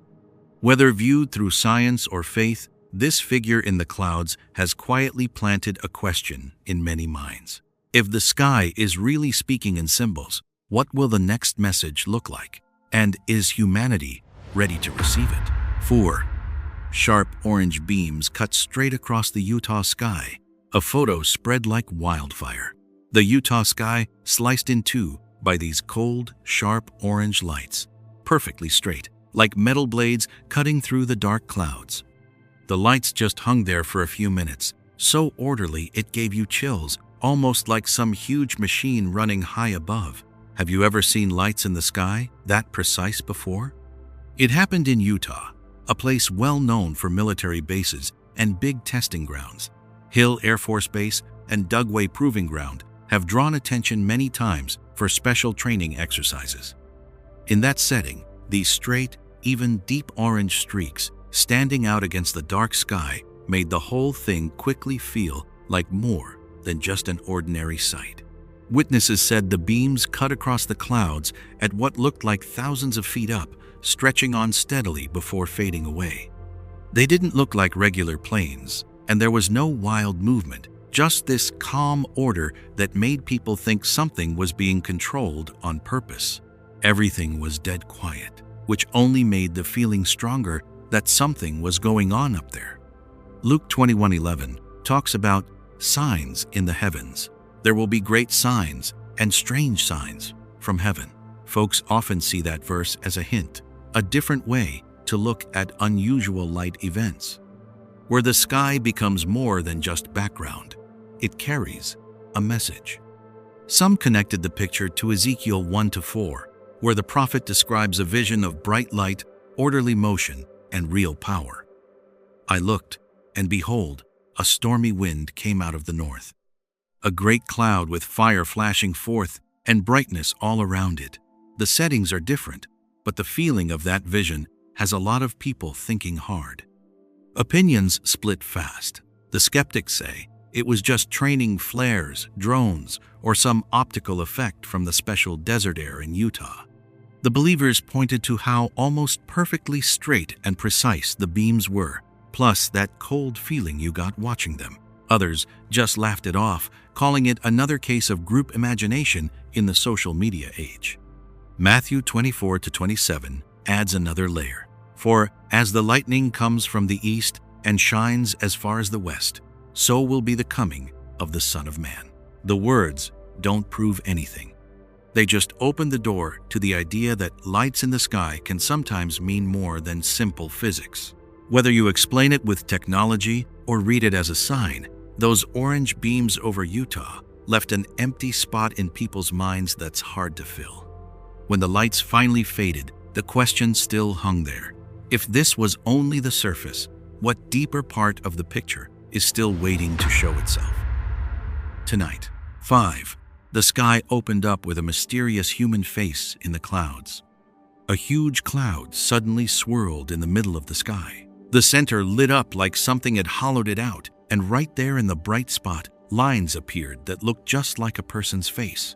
S3: Whether viewed through science or faith, this figure in the clouds has quietly planted a question in many minds. If the sky is really speaking in symbols, what will the next message look like? And is humanity ready to receive it? 4. Sharp orange beams cut straight across the Utah sky. A photo spread like wildfire. The Utah sky sliced in two by these cold, sharp orange lights, perfectly straight, like metal blades cutting through the dark clouds. The lights just hung there for a few minutes, so orderly it gave you chills, almost like some huge machine running high above. Have you ever seen lights in the sky that precise before? It happened in Utah, a place well known for military bases and big testing grounds. Hill Air Force Base and Dugway Proving Ground have drawn attention many times for special training exercises. In that setting, these straight, even deep orange streaks standing out against the dark sky made the whole thing quickly feel like more than just an ordinary sight. Witnesses said the beams cut across the clouds at what looked like thousands of feet up, stretching on steadily before fading away. They didn't look like regular planes, and there was no wild movement, just this calm order that made people think something was being controlled on purpose. Everything was dead quiet, which only made the feeling stronger that something was going on up there. Luke 21:11 talks about signs in the heavens. There will be great signs and strange signs from heaven. Folks often see that verse as a hint, a different way to look at unusual light events, where the sky becomes more than just background. It carries a message. Some connected the picture to Ezekiel 1-4, where the prophet describes a vision of bright light, orderly motion, and real power. "I looked, and behold, a stormy wind came out of the north. A great cloud with fire flashing forth and brightness all around it." The settings are different, but the feeling of that vision has a lot of people thinking hard. Opinions split fast. The skeptics say it was just training flares, drones, or some optical effect from the special desert air in Utah. The believers pointed to how almost perfectly straight and precise the beams were, plus that cold feeling you got watching them. Others just laughed it off, calling it another case of group imagination in the social media age. Matthew 24-27 adds another layer. For as the lightning comes from the east and shines as far as the west, so will be the coming of the Son of Man. The words don't prove anything. They just open the door to the idea that lights in the sky can sometimes mean more than simple physics. Whether you explain it with technology or read it as a sign, those orange beams over Utah left an empty spot in people's minds that's hard to fill. When the lights finally faded, the question still hung there. If this was only the surface, what deeper part of the picture is still waiting to show itself? Tonight, 5. The sky opened up with a mysterious human face in the clouds. A huge cloud suddenly swirled in the middle of the sky. The center lit up like something had hollowed it out, and right there in the bright spot, lines appeared that looked just like a person's face.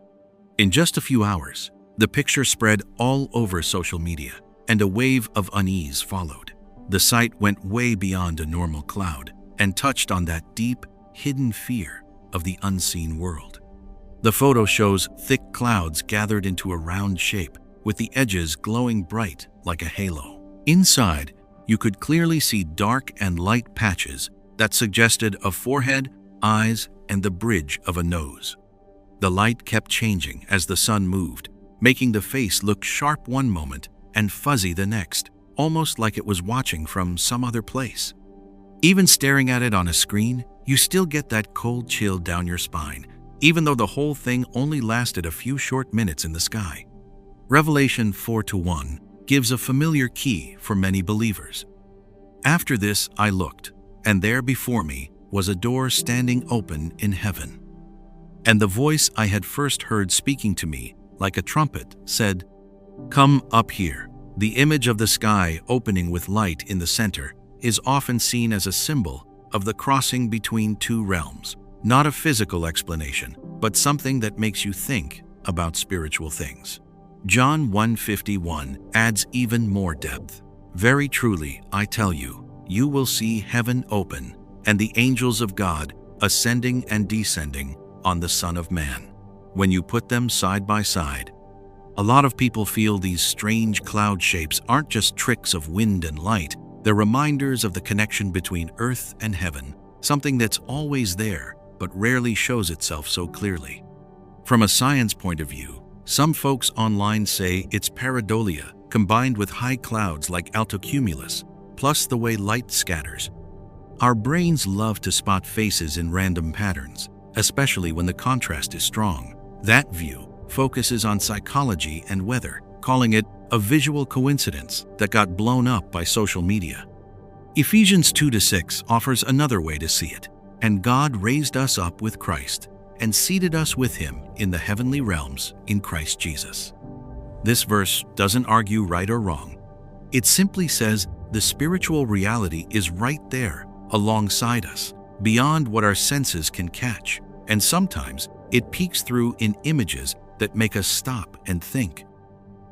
S3: In just a few hours, the picture spread all over social media, and a wave of unease followed. The sight went way beyond a normal cloud and touched on that deep, hidden fear of the unseen world. The photo shows thick clouds gathered into a round shape, with the edges glowing bright like a halo. Inside, you could clearly see dark and light patches that suggested a forehead, eyes, and the bridge of a nose. The light kept changing as the sun moved, making the face look sharp one moment and fuzzy the next, almost like it was watching from some other place. Even staring at it on a screen, you still get that cold chill down your spine, even though the whole thing only lasted a few short minutes in the sky. Revelation 4:1 gives a familiar key for many believers. After this I looked, and there before me was a door standing open in heaven. And the voice I had first heard speaking to me, like a trumpet, said, "Come up here." The image of the sky opening with light in the center is often seen as a symbol of the crossing between two realms. Not a physical explanation, but something that makes you think about spiritual things. John 1:51 adds even more depth. "Very truly, I tell you, you will see heaven open and the angels of God ascending and descending on the Son of Man." When you put them side by side, a lot of people feel these strange cloud shapes aren't just tricks of wind and light, they're reminders of the connection between earth and heaven, something that's always there but rarely shows itself so clearly. From a science point of view, some folks online say it's pareidolia combined with high clouds like altocumulus, plus the way light scatters. Our brains love to spot faces in random patterns, especially when the contrast is strong. That view focuses on psychology and weather, calling it a visual coincidence that got blown up by social media. Ephesians 2:6 offers another way to see it. "And God raised us up with Christ and seated us with him in the heavenly realms in Christ Jesus." This verse doesn't argue right or wrong. It simply says the spiritual reality is right there alongside us, beyond what our senses can catch, and sometimes it peeks through in images that make us stop and think.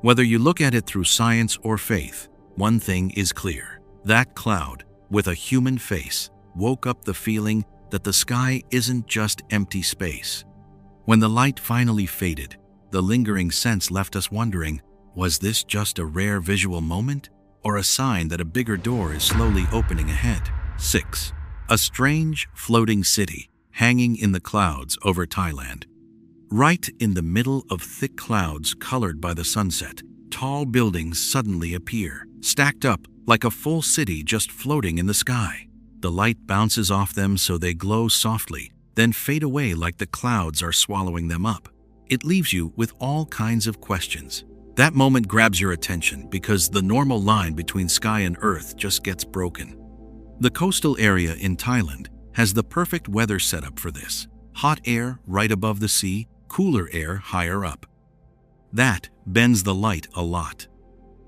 S3: Whether you look at it through science or faith, one thing is clear. That cloud, with a human face, woke up the feeling that the sky isn't just empty space. When the light finally faded, the lingering sense left us wondering, was this just a rare visual moment, or a sign that a bigger door is slowly opening ahead? 6. A strange, floating city hanging in the clouds over Thailand. Right in the middle of thick clouds colored by the sunset, tall buildings suddenly appear, stacked up like a full city just floating in the sky. The light bounces off them so they glow softly, then fade away like the clouds are swallowing them up. It leaves you with all kinds of questions. That moment grabs your attention because the normal line between sky and earth just gets broken. The coastal area in Thailand has the perfect weather setup for this. Hot air right above the sea, cooler air higher up. That bends the light a lot.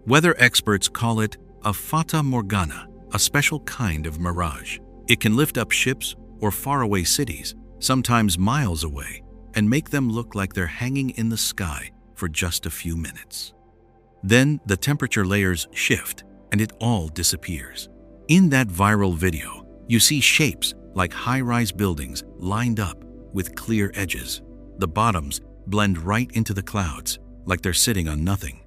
S3: Weather experts call it a fata morgana, a special kind of mirage. It can lift up ships or faraway cities, sometimes miles away, and make them look like they're hanging in the sky for just a few minutes. Then the temperature layers shift and it all disappears. In that viral video, you see shapes like high-rise buildings lined up with clear edges. The bottoms blend right into the clouds, like they're sitting on nothing.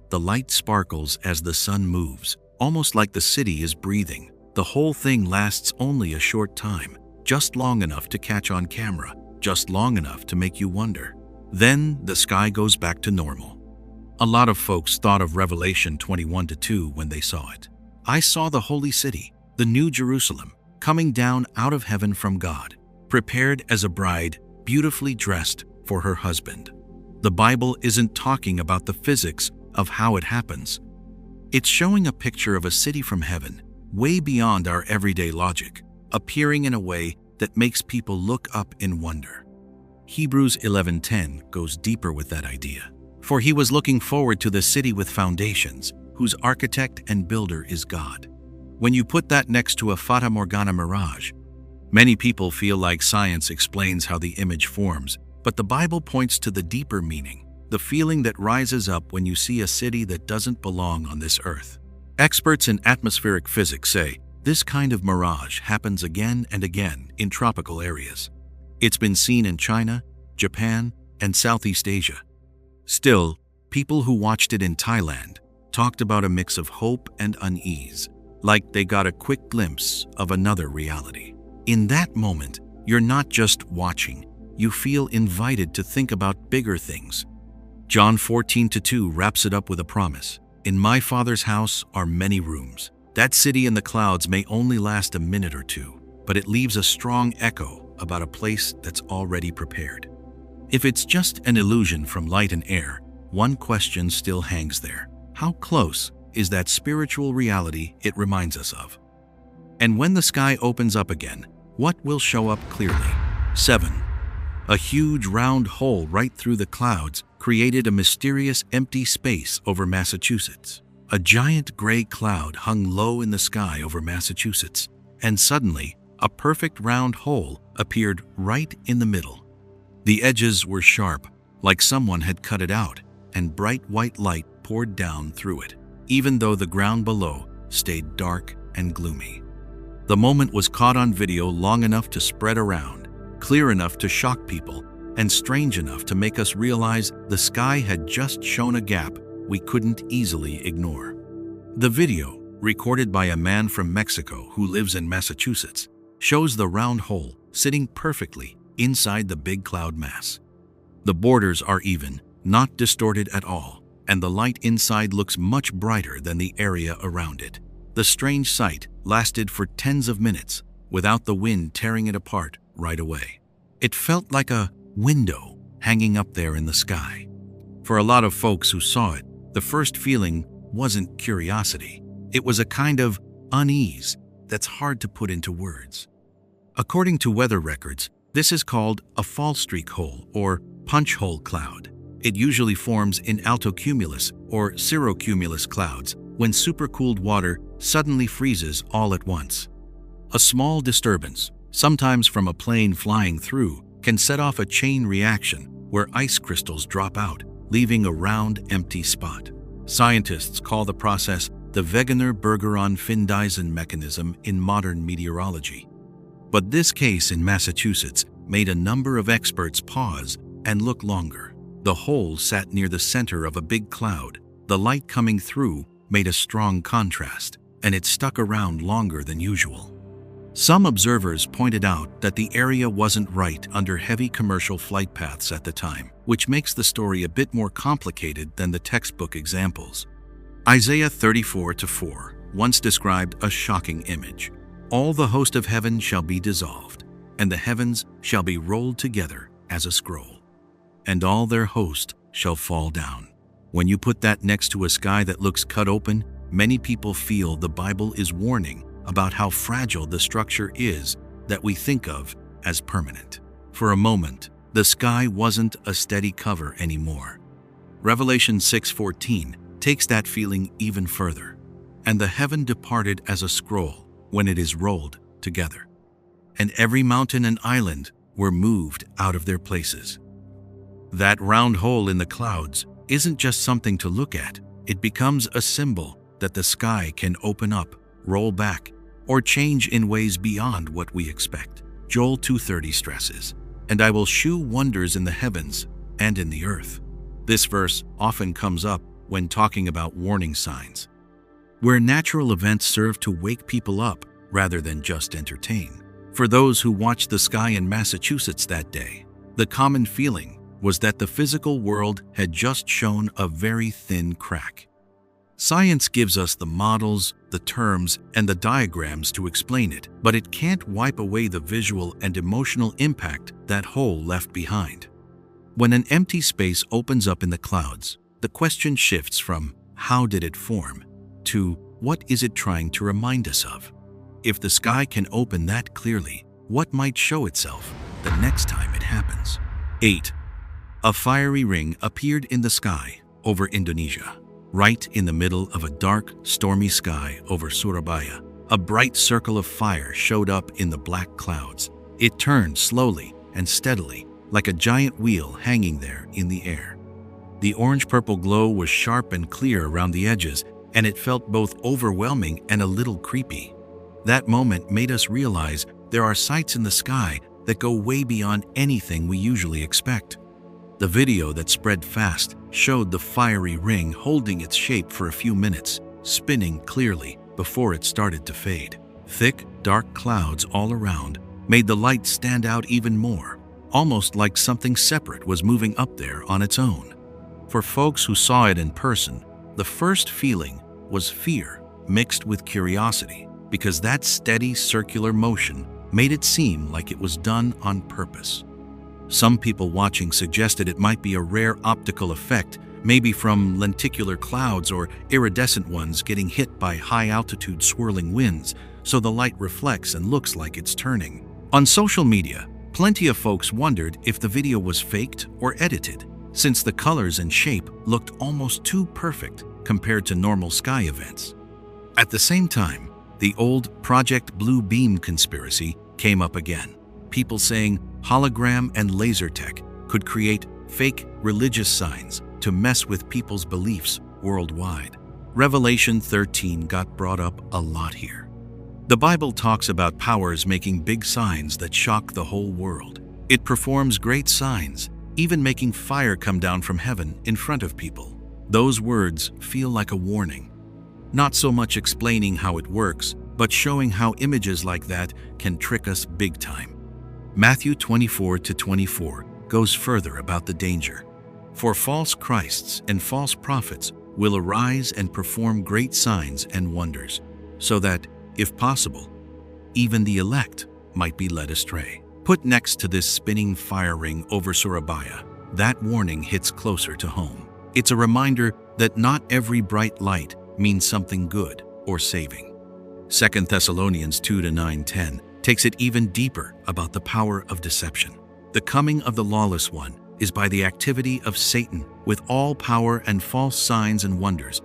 S3: The light sparkles as the sun moves, almost like the city is breathing. The whole thing lasts only a short time, just long enough to catch on camera, just long enough to make you wonder. Then the sky goes back to normal. A lot of folks thought of Revelation 21:2 when they saw it. I saw the holy city, the New Jerusalem, coming down out of heaven from God, prepared as a bride, beautifully dressed for her husband. The Bible isn't talking about the physics of how it happens. It's showing a picture of a city from heaven, way beyond our everyday logic, appearing in a way that makes people look up in wonder. Hebrews 11:10 goes deeper with that idea. For he was looking forward to the city with foundations, whose architect and builder is God. When you put that next to a Fata Morgana mirage, many people feel like science explains how the image forms, but the Bible points to the deeper meaning, the feeling that rises up when you see a city that doesn't belong on this earth. Experts in atmospheric physics say this kind of mirage happens again and again in tropical areas. It's been seen in China, Japan, and Southeast Asia. Still, people who watched it in Thailand talked about a mix of hope and unease, like they got a quick glimpse of another reality. In that moment, you're not just watching, you feel invited to think about bigger things. John 14:2 wraps it up with a promise. In my Father's house are many rooms. That city in the clouds may only last a minute or two, but it leaves a strong echo about a place that's already prepared. If it's just an illusion from light and air, one question still hangs there. How close is that spiritual reality it reminds us of? And when the sky opens up again, what will show up clearly? 7. A huge round hole right through the clouds created a mysterious empty space over Massachusetts. A giant gray cloud hung low in the sky over Massachusetts, and suddenly, a perfect round hole appeared right in the middle. The edges were sharp, like someone had cut it out, and bright white light poured down through it, even though the ground below stayed dark and gloomy. The moment was caught on video long enough to spread around, clear enough to shock people, and strange enough to make us realize the sky had just shown a gap we couldn't easily ignore. The video, recorded by a man from Mexico who lives in Massachusetts, shows the round hole sitting perfectly inside the big cloud mass. The borders are even, not distorted at all, and the light inside looks much brighter than the area around it. The strange sight lasted for tens of minutes without the wind tearing it apart right away. It felt like a window hanging up there in the sky. For a lot of folks who saw it, the first feeling wasn't curiosity. It was a kind of unease that's hard to put into words. According to weather records, this is called a fall streak hole or punch hole cloud. It usually forms in altocumulus or cirrocumulus clouds when supercooled water suddenly freezes all at once. A small disturbance, sometimes from a plane flying through, can set off a chain reaction where ice crystals drop out, leaving a round, empty spot. Scientists call the process the Wegener-Bergeron-Findeisen mechanism in modern meteorology. But this case in Massachusetts made a number of experts pause and look longer. The hole sat near the center of a big cloud. The light coming through made a strong contrast, and it stuck around longer than usual. Some observers pointed out that the area wasn't right under heavy commercial flight paths at the time, which makes the story a bit more complicated than the textbook examples. Isaiah 34:4 once described a shocking image. All the host of heaven shall be dissolved, and the heavens shall be rolled together as a scroll, and all their host shall fall down. When you put that next to a sky that looks cut open, many people feel the Bible is warning about how fragile the structure is that we think of as permanent. For a moment, the sky wasn't a steady cover anymore. Revelation 6:14 takes that feeling even further. And the heaven departed as a scroll when it is rolled together. And every mountain and island were moved out of their places. That round hole in the clouds isn't just something to look at, it becomes a symbol that the sky can open up, roll back, or change in ways beyond what we expect. Joel 2:30 stresses, "And I will shew wonders in the heavens and in the earth." This verse often comes up when talking about warning signs, where natural events serve to wake people up rather than just entertain. For those who watched the sky in Massachusetts that day, the common feeling was that the physical world had just shown a very thin crack. Science gives us the models, the terms, and the diagrams to explain it, but it can't wipe away the visual and emotional impact that hole left behind. When an empty space opens up in the clouds, the question shifts from "how did it form?" to "what is it trying to remind us of?" If the sky can open that clearly, what might show itself the next time it happens? 8. A fiery ring appeared in the sky over Indonesia. Right in the middle of a dark, stormy sky over Surabaya, a bright circle of fire showed up in the black clouds. It turned slowly and steadily, like a giant wheel hanging there in the air. The orange-purple glow was sharp and clear around the edges, and it felt both overwhelming and a little creepy. That moment made us realize there are sights in the sky that go way beyond anything we usually expect. The video that spread fast showed the fiery ring holding its shape for a few minutes, spinning clearly before it started to fade. Thick, dark clouds all around made the light stand out even more, almost like something separate was moving up there on its own. For folks who saw it in person, the first feeling was fear mixed with curiosity, because that steady circular motion made it seem like it was done on purpose. Some people watching suggested it might be a rare optical effect, maybe from lenticular clouds or iridescent ones getting hit by high-altitude swirling winds, so the light reflects and looks like it's turning. On social media, plenty of folks wondered if the video was faked or edited, since the colors and shape looked almost too perfect compared to normal sky events. At the same time, the old Project Blue Beam conspiracy came up again. People saying hologram and laser tech could create fake religious signs to mess with people's beliefs worldwide. Revelation 13 got brought up a lot here. The Bible talks about powers making big signs that shock the whole world. It performs great signs, even making fire come down from heaven in front of people. Those words feel like a warning. Not so much explaining how it works, but showing how images like that can trick us big time. Matthew 24:24 goes further about the danger. For false Christs and false prophets will arise and perform great signs and wonders, so that, if possible, even the elect might be led astray. Put next to this spinning fire ring over Surabaya, that warning hits closer to home. It's a reminder that not every bright light means something good or saving. 2 Thessalonians 2:9-10 takes it even deeper about the power of deception. The coming of the lawless one is by the activity of Satan with all power and false signs and wonders,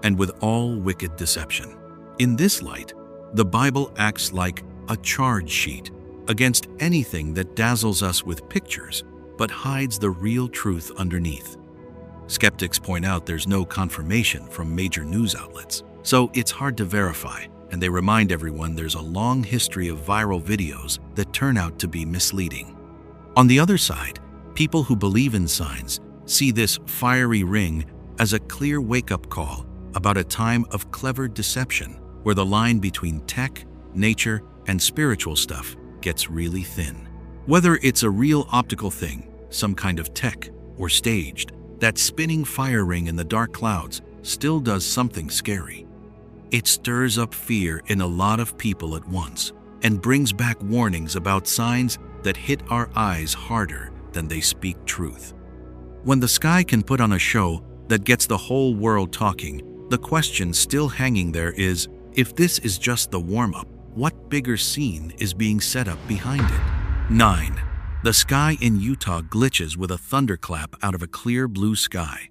S3: and with all wicked deception. In this light, the Bible acts like a charge sheet against anything that dazzles us with pictures but hides the real truth underneath. Skeptics point out there's no confirmation from major news outlets, so it's hard to verify, and they remind everyone there's a long history of viral videos that turn out to be misleading. On the other side, people who believe in signs see this fiery ring as a clear wake-up call about a time of clever deception where the line between tech, nature, and spiritual stuff gets really thin. Whether it's a real optical thing, some kind of tech, or staged, that spinning fire ring in the dark clouds still does something scary. It stirs up fear in a lot of people at once and brings back warnings about signs that hit our eyes harder than they speak truth. When the sky can put on a show that gets the whole world talking, the question still hanging there is, if this is just the warm-up, what bigger scene is being set up behind it? 9. The sky in Utah glitches with a thunderclap out of a clear blue sky.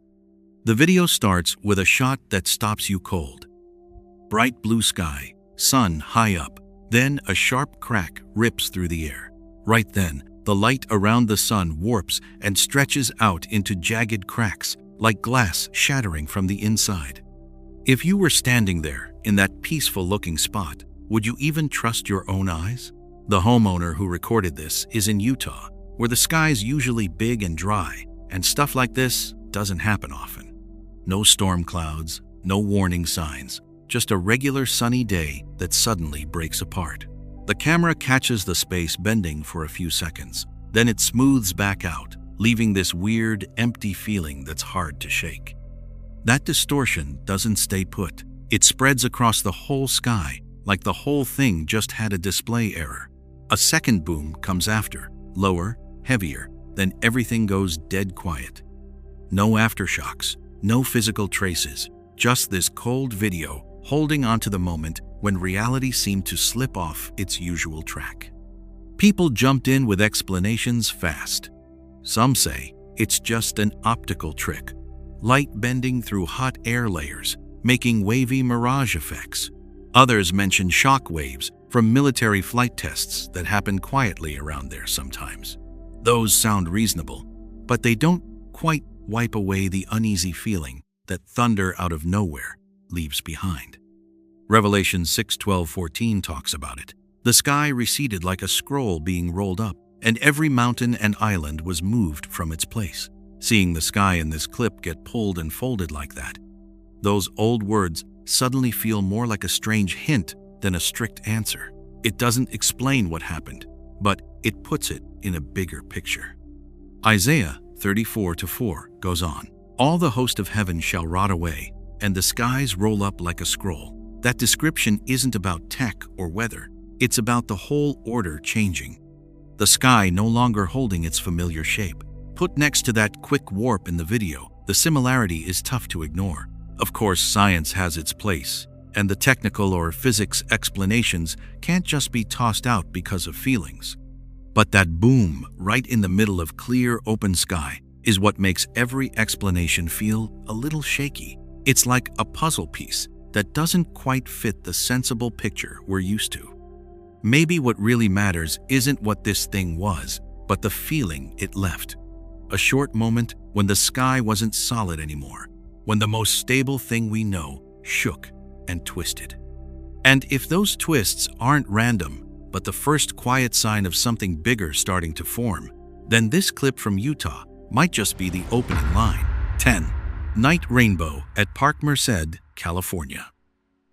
S3: The video starts with a shot that stops you cold. Bright blue sky, sun high up, then a sharp crack rips through the air. Right then, the light around the sun warps and stretches out into jagged cracks, like glass shattering from the inside. If you were standing there in that peaceful-looking spot, would you even trust your own eyes? The homeowner who recorded this is in Utah, where the sky's usually big and dry, and stuff like this doesn't happen often. No storm clouds, no warning signs, just a regular sunny day that suddenly breaks apart. The camera catches the space bending for a few seconds, then it smooths back out, leaving this weird, empty feeling that's hard to shake. That distortion doesn't stay put. It spreads across the whole sky, like the whole thing just had a display error. A second boom comes after, lower, heavier, then everything goes dead quiet. No aftershocks, no physical traces, just this cold video holding onto the moment when reality seemed to slip off its usual track. People jumped in with explanations fast. Some say it's just an optical trick, light bending through hot air layers, making wavy mirage effects. Others mention shock waves from military flight tests that happen quietly around there sometimes. Those sound reasonable, but they don't quite wipe away the uneasy feeling that thunder out of nowhere leaves behind. Revelation 6:12-14 talks about it. The sky receded like a scroll being rolled up, and every mountain and island was moved from its place. Seeing the sky in this clip get pulled and folded like that, those old words suddenly feel more like a strange hint than a strict answer. It doesn't explain what happened, but it puts it in a bigger picture. Isaiah 34:4 goes on, "All the host of heaven shall rot away, and the skies roll up like a scroll." That description isn't about tech or weather. It's about the whole order changing. The sky no longer holding its familiar shape. Put next to that quick warp in the video, the similarity is tough to ignore. Of course, science has its place, and the technical or physics explanations can't just be tossed out because of feelings. But that boom right in the middle of clear, open sky is what makes every explanation feel a little shaky. It's like a puzzle piece that doesn't quite fit the sensible picture we're used to. Maybe what really matters isn't what this thing was, but the feeling it left. A short moment when the sky wasn't solid anymore, when the most stable thing we know shook and twisted. And if those twists aren't random, but the first quiet sign of something bigger starting to form, then this clip from Utah might just be the opening line. 10. Night rainbow at Park Merced, California.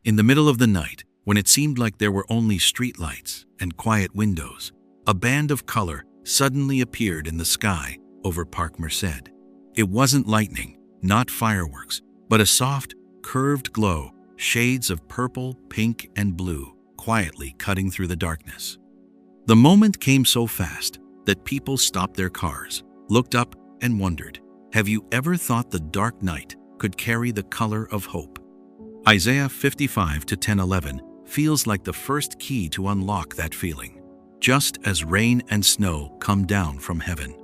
S3: In the middle of the night, when it seemed like there were only streetlights and quiet windows, a band of color suddenly appeared in the sky over Park Merced. It wasn't lightning, not fireworks, but a soft, curved glow, shades of purple, pink, and blue, quietly cutting through the darkness. The moment came so fast that people stopped their cars, looked up, and wondered, have you ever thought the dark night could carry the color of hope? Isaiah 55:10-11 feels like the first key to unlock that feeling. Just as rain and snow come down from heaven,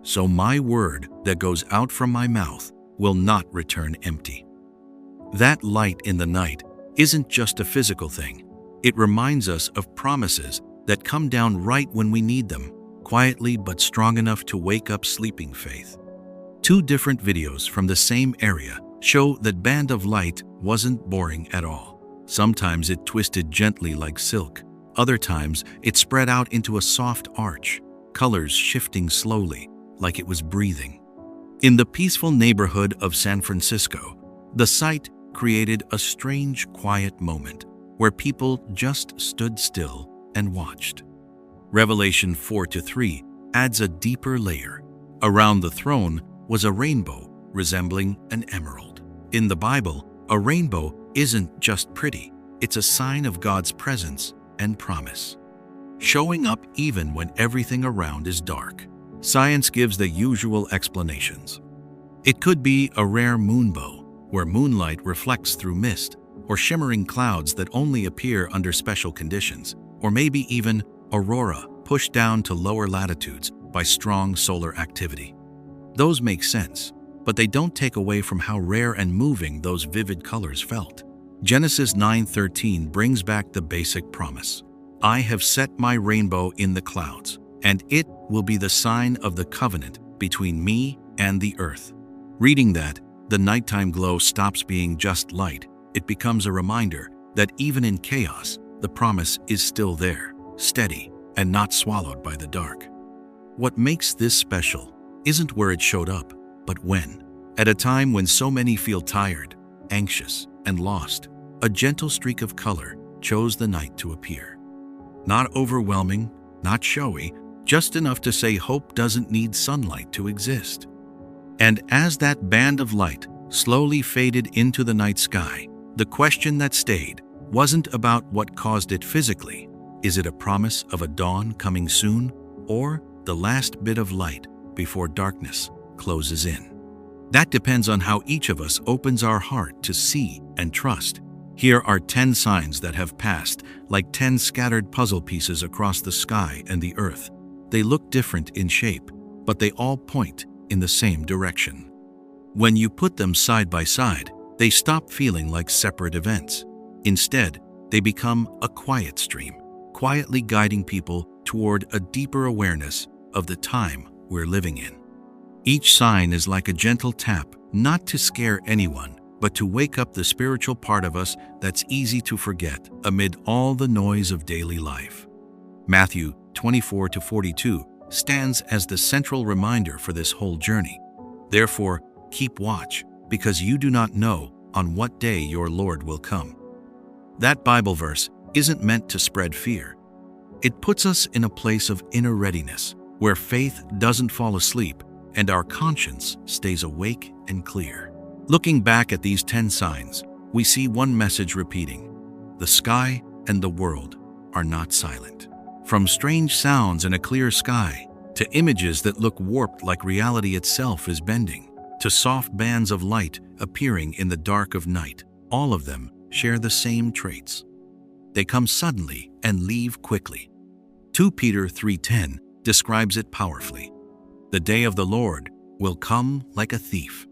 S3: so my word that goes out from my mouth will not return empty. That light in the night isn't just a physical thing. It reminds us of promises that come down right when we need them, quietly but strong enough to wake up sleeping faith. Two different videos from the same area show that band of light wasn't boring at all. Sometimes it twisted gently like silk. Other times it spread out into a soft arch, colors shifting slowly, like it was breathing. In the peaceful neighborhood of San Francisco, the sight created a strange, quiet moment where people just stood still and watched. Revelation 4:3 adds a deeper layer. Around the throne was a rainbow resembling an emerald. In the Bible, a rainbow isn't just pretty, it's a sign of God's presence and promise, showing up even when everything around is dark. Science gives the usual explanations. It could be a rare moonbow, where moonlight reflects through mist, or shimmering clouds that only appear under special conditions, or maybe even aurora pushed down to lower latitudes by strong solar activity. Those make sense, but they don't take away from how rare and moving those vivid colors felt. Genesis 9:13 brings back the basic promise. I have set my rainbow in the clouds, and it will be the sign of the covenant between me and the earth. Reading that, The nighttime glow stops being just light. It becomes a reminder that even in chaos, the promise is still there, steady, and not swallowed by the dark. What makes this special isn't where it showed up, but when. At a time when so many feel tired, anxious, and lost, a gentle streak of color chose the night to appear. Not overwhelming, not showy, just enough to say hope doesn't need sunlight to exist. And as that band of light slowly faded into the night sky, the question that stayed wasn't about what caused it physically. Is it a promise of a dawn coming soon, or the last bit of light before darkness closes in? That depends on how each of us opens our heart to see and trust. Here are 10 signs that have passed, like 10 scattered puzzle pieces across the sky and the earth. They look different in shape, but they all point in the same direction. When you put them side by side, they stop feeling like separate events. Instead, they become a quiet stream, quietly guiding people toward a deeper awareness of the time we're living in. Each sign is like a gentle tap, not to scare anyone, but to wake up the spiritual part of us that's easy to forget amid all the noise of daily life. Matthew 24-42 stands as the central reminder for this whole journey. Therefore, keep watch, because you do not know on what day your Lord will come. That Bible verse isn't meant to spread fear. It puts us in a place of inner readiness, where faith doesn't fall asleep and our conscience stays awake and clear. Looking back at these 10 signs, we see one message repeating: the sky and the world are not silent. From strange sounds in a clear sky, to images that look warped like reality itself is bending, to soft bands of light appearing in the dark of night, all of them share the same traits. They come suddenly and leave quickly. 2 Peter 3:10 describes it powerfully. The day of the Lord will come like a thief.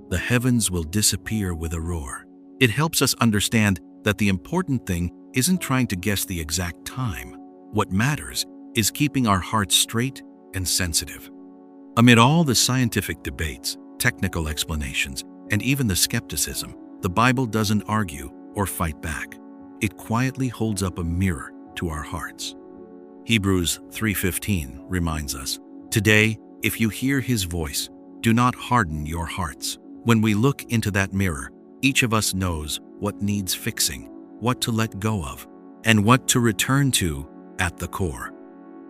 S3: The heavens will disappear with a roar. It helps us understand that the important thing isn't trying to guess the exact time. What matters is keeping our hearts straight and sensitive. Amid all the scientific debates, technical explanations, and even the skepticism, the Bible doesn't argue or fight back. It quietly holds up a mirror to our hearts. Hebrews 3:15 reminds us, "Today, if you hear His voice, do not harden your hearts." When we look into that mirror, each of us knows what needs fixing, what to let go of, and what to return to at the core.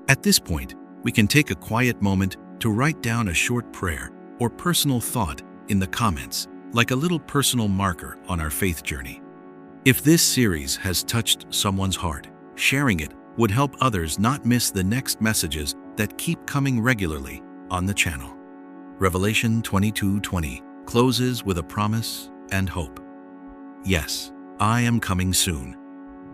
S3: At this point, we can take a quiet moment to write down a short prayer or personal thought in the comments, like a little personal marker on our faith journey. If this series has touched someone's heart, sharing it would help others not miss the next messages that keep coming regularly on the channel. Revelation 22:20 closes with a promise and hope. Yes, I am coming soon.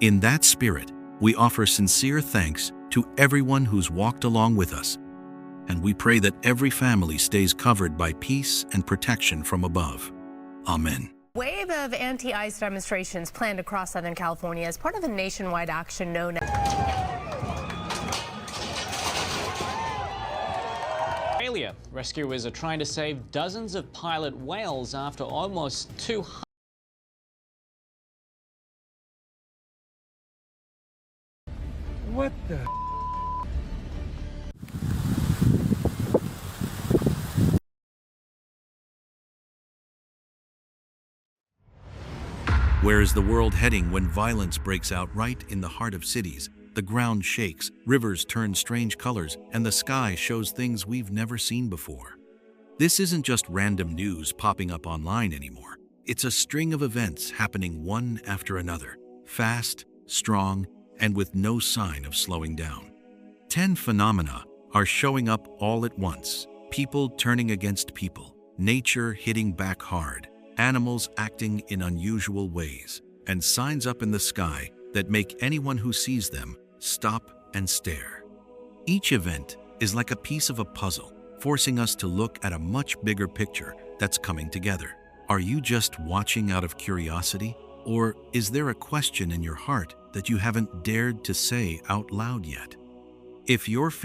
S3: In that spirit, we offer sincere thanks to everyone who's walked along with us, and we pray that every family stays covered by peace and protection from above. Amen.
S4: Wave of anti-ICE demonstrations planned across Southern California as part of a nationwide action known as
S5: Australia. Rescuers are trying to save dozens of pilot whales after almost 200.
S1: What the?
S3: Where is the world heading when violence breaks out right in the heart of cities? The ground shakes, rivers turn strange colors, and the sky shows things we've never seen before. This isn't just random news popping up online anymore. It's a string of events happening one after another, fast, strong, and with no sign of slowing down. 10 phenomena are showing up all at once: people turning against people, nature hitting back hard, animals acting in unusual ways, and signs up in the sky that make anyone who sees them stop and stare. Each event is like a piece of a puzzle, forcing us to look at a much bigger picture that's coming together. Are you just watching out of curiosity, or is there a question in your heart that you haven't dared to say out loud yet? If you're feeling